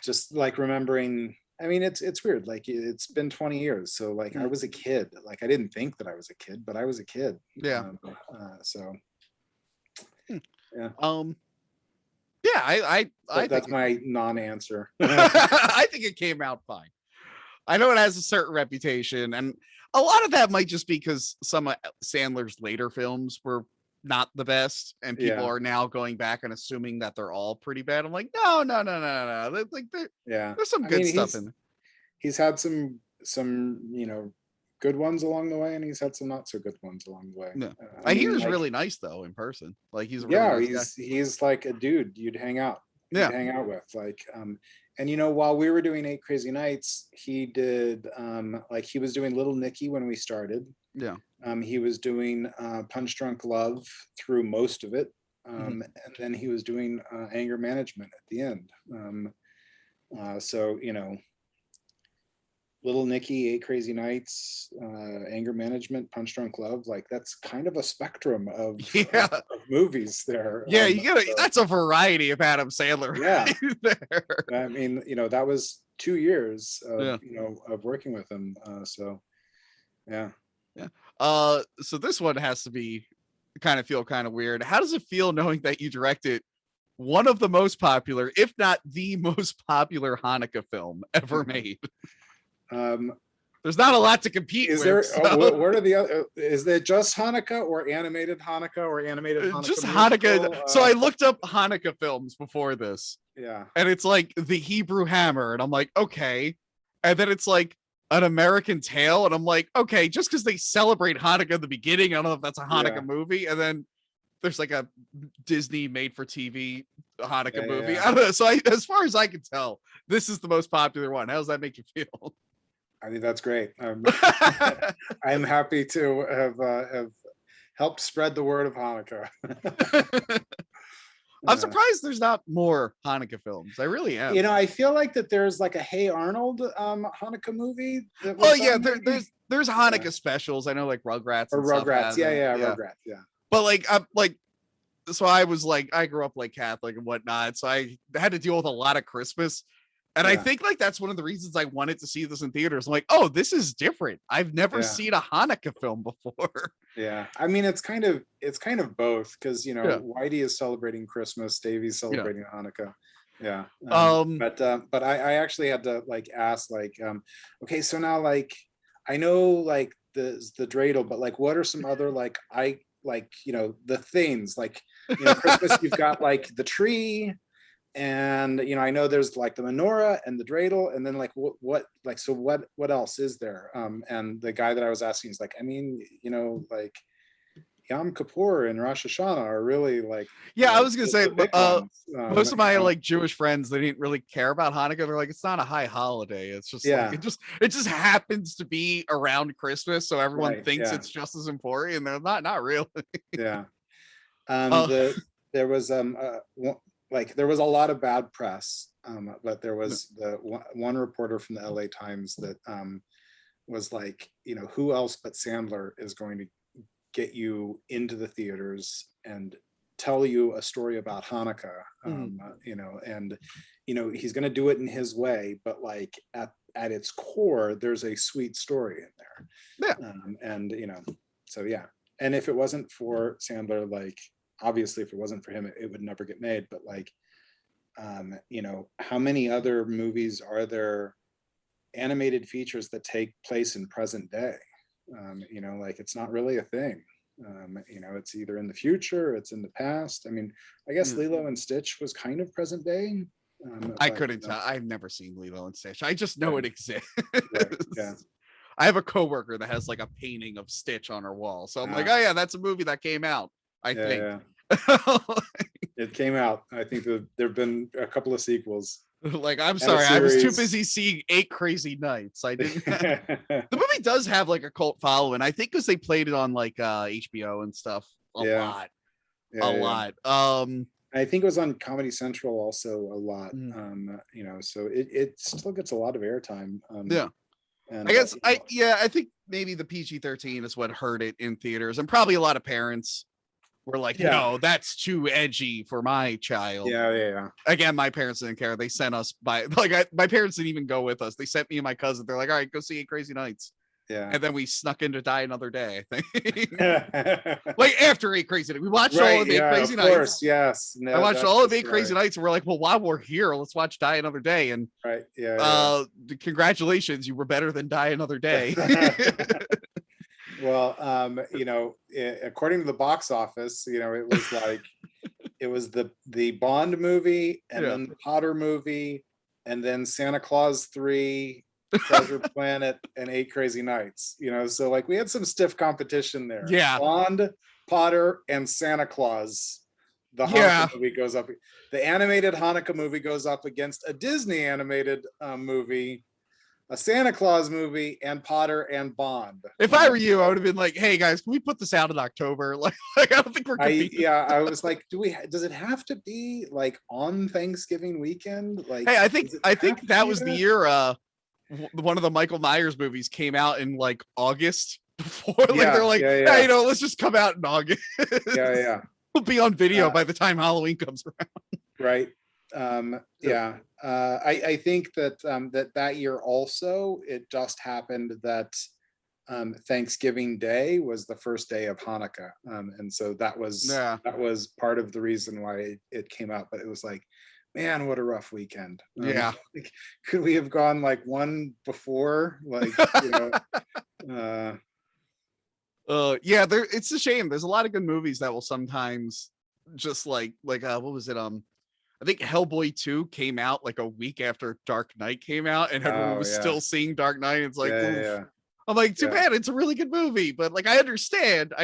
just like remembering. I mean, it's weird. Like it's been 20 years. So like I was a kid. Like I didn't think that I was a kid, but I was a kid. Yeah. I that's my non-answer. I think it came out fine. I know it has a certain reputation, and a lot of that might just be because some of Sandler's later films were not the best, and people are now going back and assuming that they're all pretty bad. I'm like, no. Like, there's some good stuff in there. He's had some good ones along the way, and he's had some not so good ones along the way. No. I hear he's really nice though in person. Like he's a really nice guy. He's like a dude you'd hang out. Hang out with. Like And while we were doing Eight Crazy Nights, he did he was doing Little Nicky when we started. Yeah. He was doing Punch Drunk Love through most of it. And then he was doing Anger Management at the end. So, Little Nicky, Eight Crazy Nights, Anger Management, Punch Drunk Love, like that's kind of a spectrum of movies there. Yeah, that's a variety of Adam Sandler. Yeah. There. I mean, that was 2 years of, of working with him. So yeah. Yeah. So this one has to be feel kind of weird. How does it feel knowing that you directed one of the most popular, if not the most popular Hanukkah film ever made? There's not a lot to compete with. What are the other? Is there just Hanukkah or animated Hanukkah? Just Hanukkah. So I looked up Hanukkah films before this. Yeah. And it's like The Hebrew Hammer, and I'm like, okay. And then it's like An American Tale, and I'm like, okay, just because they celebrate Hanukkah in the beginning, I don't know if that's a Hanukkah movie. And then there's like a Disney made-for-TV Hanukkah movie. Yeah. I don't know. So as far as I can tell, this is the most popular one. How does that make you feel? I think that's great. I'm happy to have helped spread the word of Hanukkah. I'm surprised there's not more Hanukkah films. I really am. I feel like that there's like a Hey Arnold Hanukkah movie. There's Hanukkah specials. I know, like Rugrats. Or Rugrats. Rugrats. Yeah. But so I was like, I grew up like Catholic and whatnot, so I had to deal with a lot of Christmas. And I think that's one of the reasons I wanted to see this in theaters. I'm like, oh, this is different. I've never seen a Hanukkah film before. Yeah. I mean, it's kind of both, because Whitey is celebrating Christmas, Davey's celebrating Hanukkah. Yeah. But I actually had to ask okay, so now I know the dreidel, but what are some other the things Christmas, you've got the tree. And I know there's the menorah and the dreidel, and then what else is there? And the guy that I was asking is Yom Kippur and Rosh Hashanah are really I was gonna say most of my Jewish friends, they didn't really care about Hanukkah. They're like, it's not a high holiday. It's just it just happens to be around Christmas, so everyone thinks it's just as important, and they're not really. Yeah. There was there was a lot of bad press, but there was the one reporter from the LA Times that was who else but Sandler is going to get you into the theaters and tell you a story about Hanukkah, and he's going to do it in his way, but at its core, there's a sweet story in there. Yeah. So yeah. And if it wasn't for Sandler, obviously if it wasn't for him, it would never get made. But how many other movies are there, animated features that take place in present day? It's not really a thing. It's either in the future, it's in the past. I mean, I guess Lilo and Stitch was kind of present day. I couldn't tell. I've never seen Lilo and Stitch. I just know it exists. Right. Yeah. I have a coworker that has a painting of Stitch on her wall. So I'm like, oh yeah, that's a movie that came out. I think. Yeah. It came out. I think there've been a couple of sequels. I'm sorry, I was too busy seeing 8 Crazy Nights. I didn't. The movie does have a cult following. I think because they played it on HBO and stuff a lot. I think it was on Comedy Central also a lot. So it still gets a lot of airtime. And, I think maybe the PG-13 is what hurt it in theaters, and probably a lot of parents were like, no, that's too edgy for my child. Yeah. Again, my parents didn't care. They sent us my parents didn't even go with us. They sent me and my cousin. They're like, all right, go see 8 Crazy Nights. Yeah. And then we snuck in to Die Another Day, I think. After 8 Crazy Nights. We watched all of 8 Crazy Nights. Of course, yes. No, I watched all of 8 Crazy Nights, and we're like, well, while we're here, let's watch Die Another Day. And congratulations, you were better than Die Another Day. Well, according to the box office, it was it was the Bond movie, and then the Potter movie, and then Santa Claus 3, Treasure Planet, and 8 Crazy Nights. So we had some stiff competition there. Yeah, Bond, Potter, and Santa Claus The Hanukkah movie goes up. The animated Hanukkah movie goes up against a Disney animated movie, a Santa Claus movie, and Potter and Bond. If I were you, I would have been like, "Hey guys, can we put this out in October?" Like I don't think we're competing. I was like, does it have to be like on Thanksgiving weekend? Like, hey, I think that was the year one of the Michael Myers movies came out in like August before. Like they're like, hey, you know, let's just come out in August. Yeah. We'll be on video by the time Halloween comes around. Right. I think that that year also, it just happened that Thanksgiving Day was the first day of Hanukkah. And so that was part of the reason why it came out. But it was like, man, what a rough weekend. Like, could we have gone like one before? Like, you know, it's a shame. There's a lot of good movies that will sometimes just like what was it? I think Hellboy 2 came out like a week after Dark Knight came out, and everyone was still seeing Dark Knight. It's like, I'm like, too bad. It's a really good movie, but like, I understand.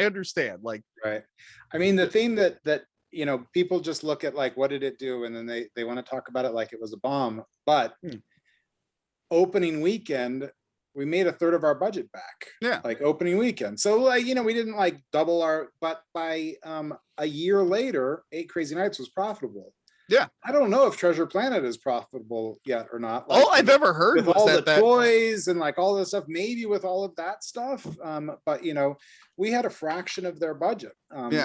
Like, right. I mean, the thing that you know, people just look at like, what did it do, and then they want to talk about it like it was a bomb. But opening weekend, we made a third of our budget back. Yeah. Like opening weekend. So like, you know, we didn't like double but by a year later, 8 Crazy Nights was profitable. Yeah. I don't know if Treasure Planet is profitable yet or not. Like, all I've ever heard with was all that the toys and like all this stuff, maybe with all of that stuff. But you know, we had a fraction of their budget.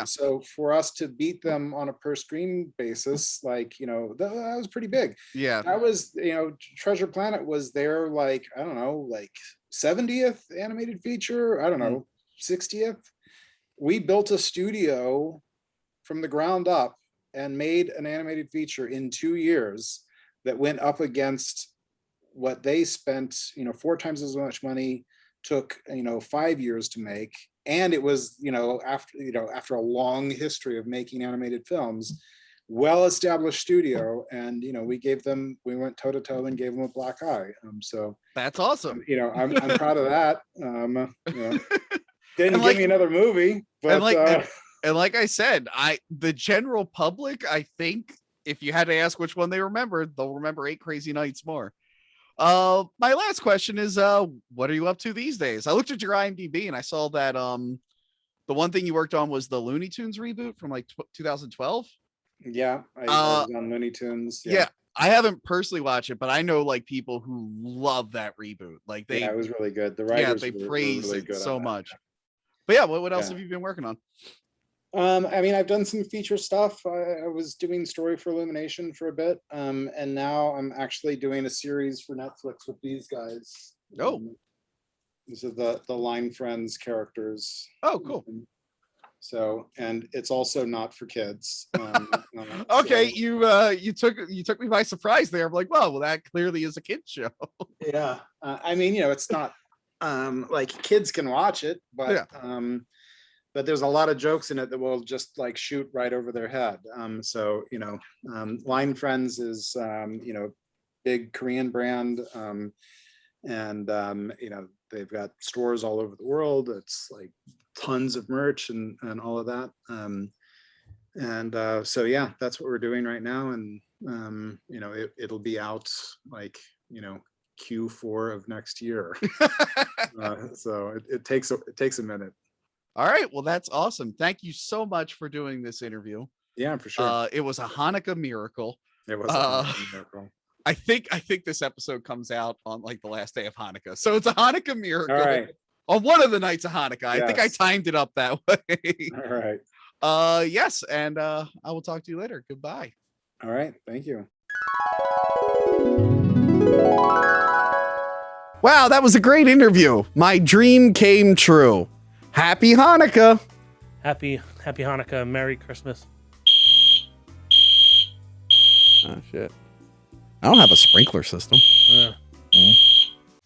So for us to beat them on a per screen basis, like, you know, that was pretty big. Yeah. That was, you know, Treasure Planet was their like, I don't know, like 70th animated feature. I don't know, 60th. We built a studio from the ground up and made an animated feature in 2 years that went up against what they spent, you know, 4 times as much money, took, you know, 5 years to make. And it was, you know, after a long history of making animated films, well-established studio. And, you know, we went toe to toe and gave them a black eye. So that's awesome. You know, I'm proud of that. You know, didn't give me another movie, but and like I said, the general public, I think if you had to ask which one they remembered, they'll remember 8 Crazy Nights more. My last question is, what are you up to these days? I looked at your IMDb and I saw that the one thing you worked on was the Looney Tunes reboot from like 2012. Yeah, I was on Looney Tunes. Yeah, I haven't personally watched it, but I know like people who love that reboot. Like it was really good. The writers they praise really it so much. But yeah, what else have you been working on? I mean, I've done some feature stuff. I was doing Story for Illumination for a bit, and now I'm actually doing a series for Netflix with these guys. These are the Line Friends characters. Oh, cool. So, and it's also not for kids. Okay, so, you took me by surprise there. I'm like, well, that clearly is a kids show. Yeah, I mean, you know, it's not like kids can watch it, but but there's a lot of jokes in it that will just like shoot right over their head. So, you know, Line Friends is, you know, big Korean brand. And, you know, they've got stores all over the world. It's like tons of merch and all of that. So, yeah, that's what we're doing right now. And, you know, it'll be out like, you know, Q4 of next year. So it takes a minute. All right. Well, that's awesome. Thank you so much for doing this interview. Yeah, for sure. It was a Hanukkah miracle. It was a Hanukkah miracle. I think this episode comes out on like the last day of Hanukkah. So it's a Hanukkah miracle. All right. On one of the nights of Hanukkah. Yes. I think I timed it up that way. All right. Yes. And I will talk to you later. Goodbye. All right. Thank you. Wow, that was a great interview. My dream came true. Happy Hanukkah. Happy Hanukkah. Merry Christmas. Oh, shit. I don't have a sprinkler system.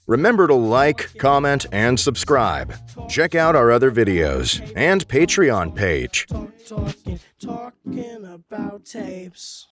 Remember to like, comment, and subscribe. Check out our other videos and Patreon page. Talking about tapes.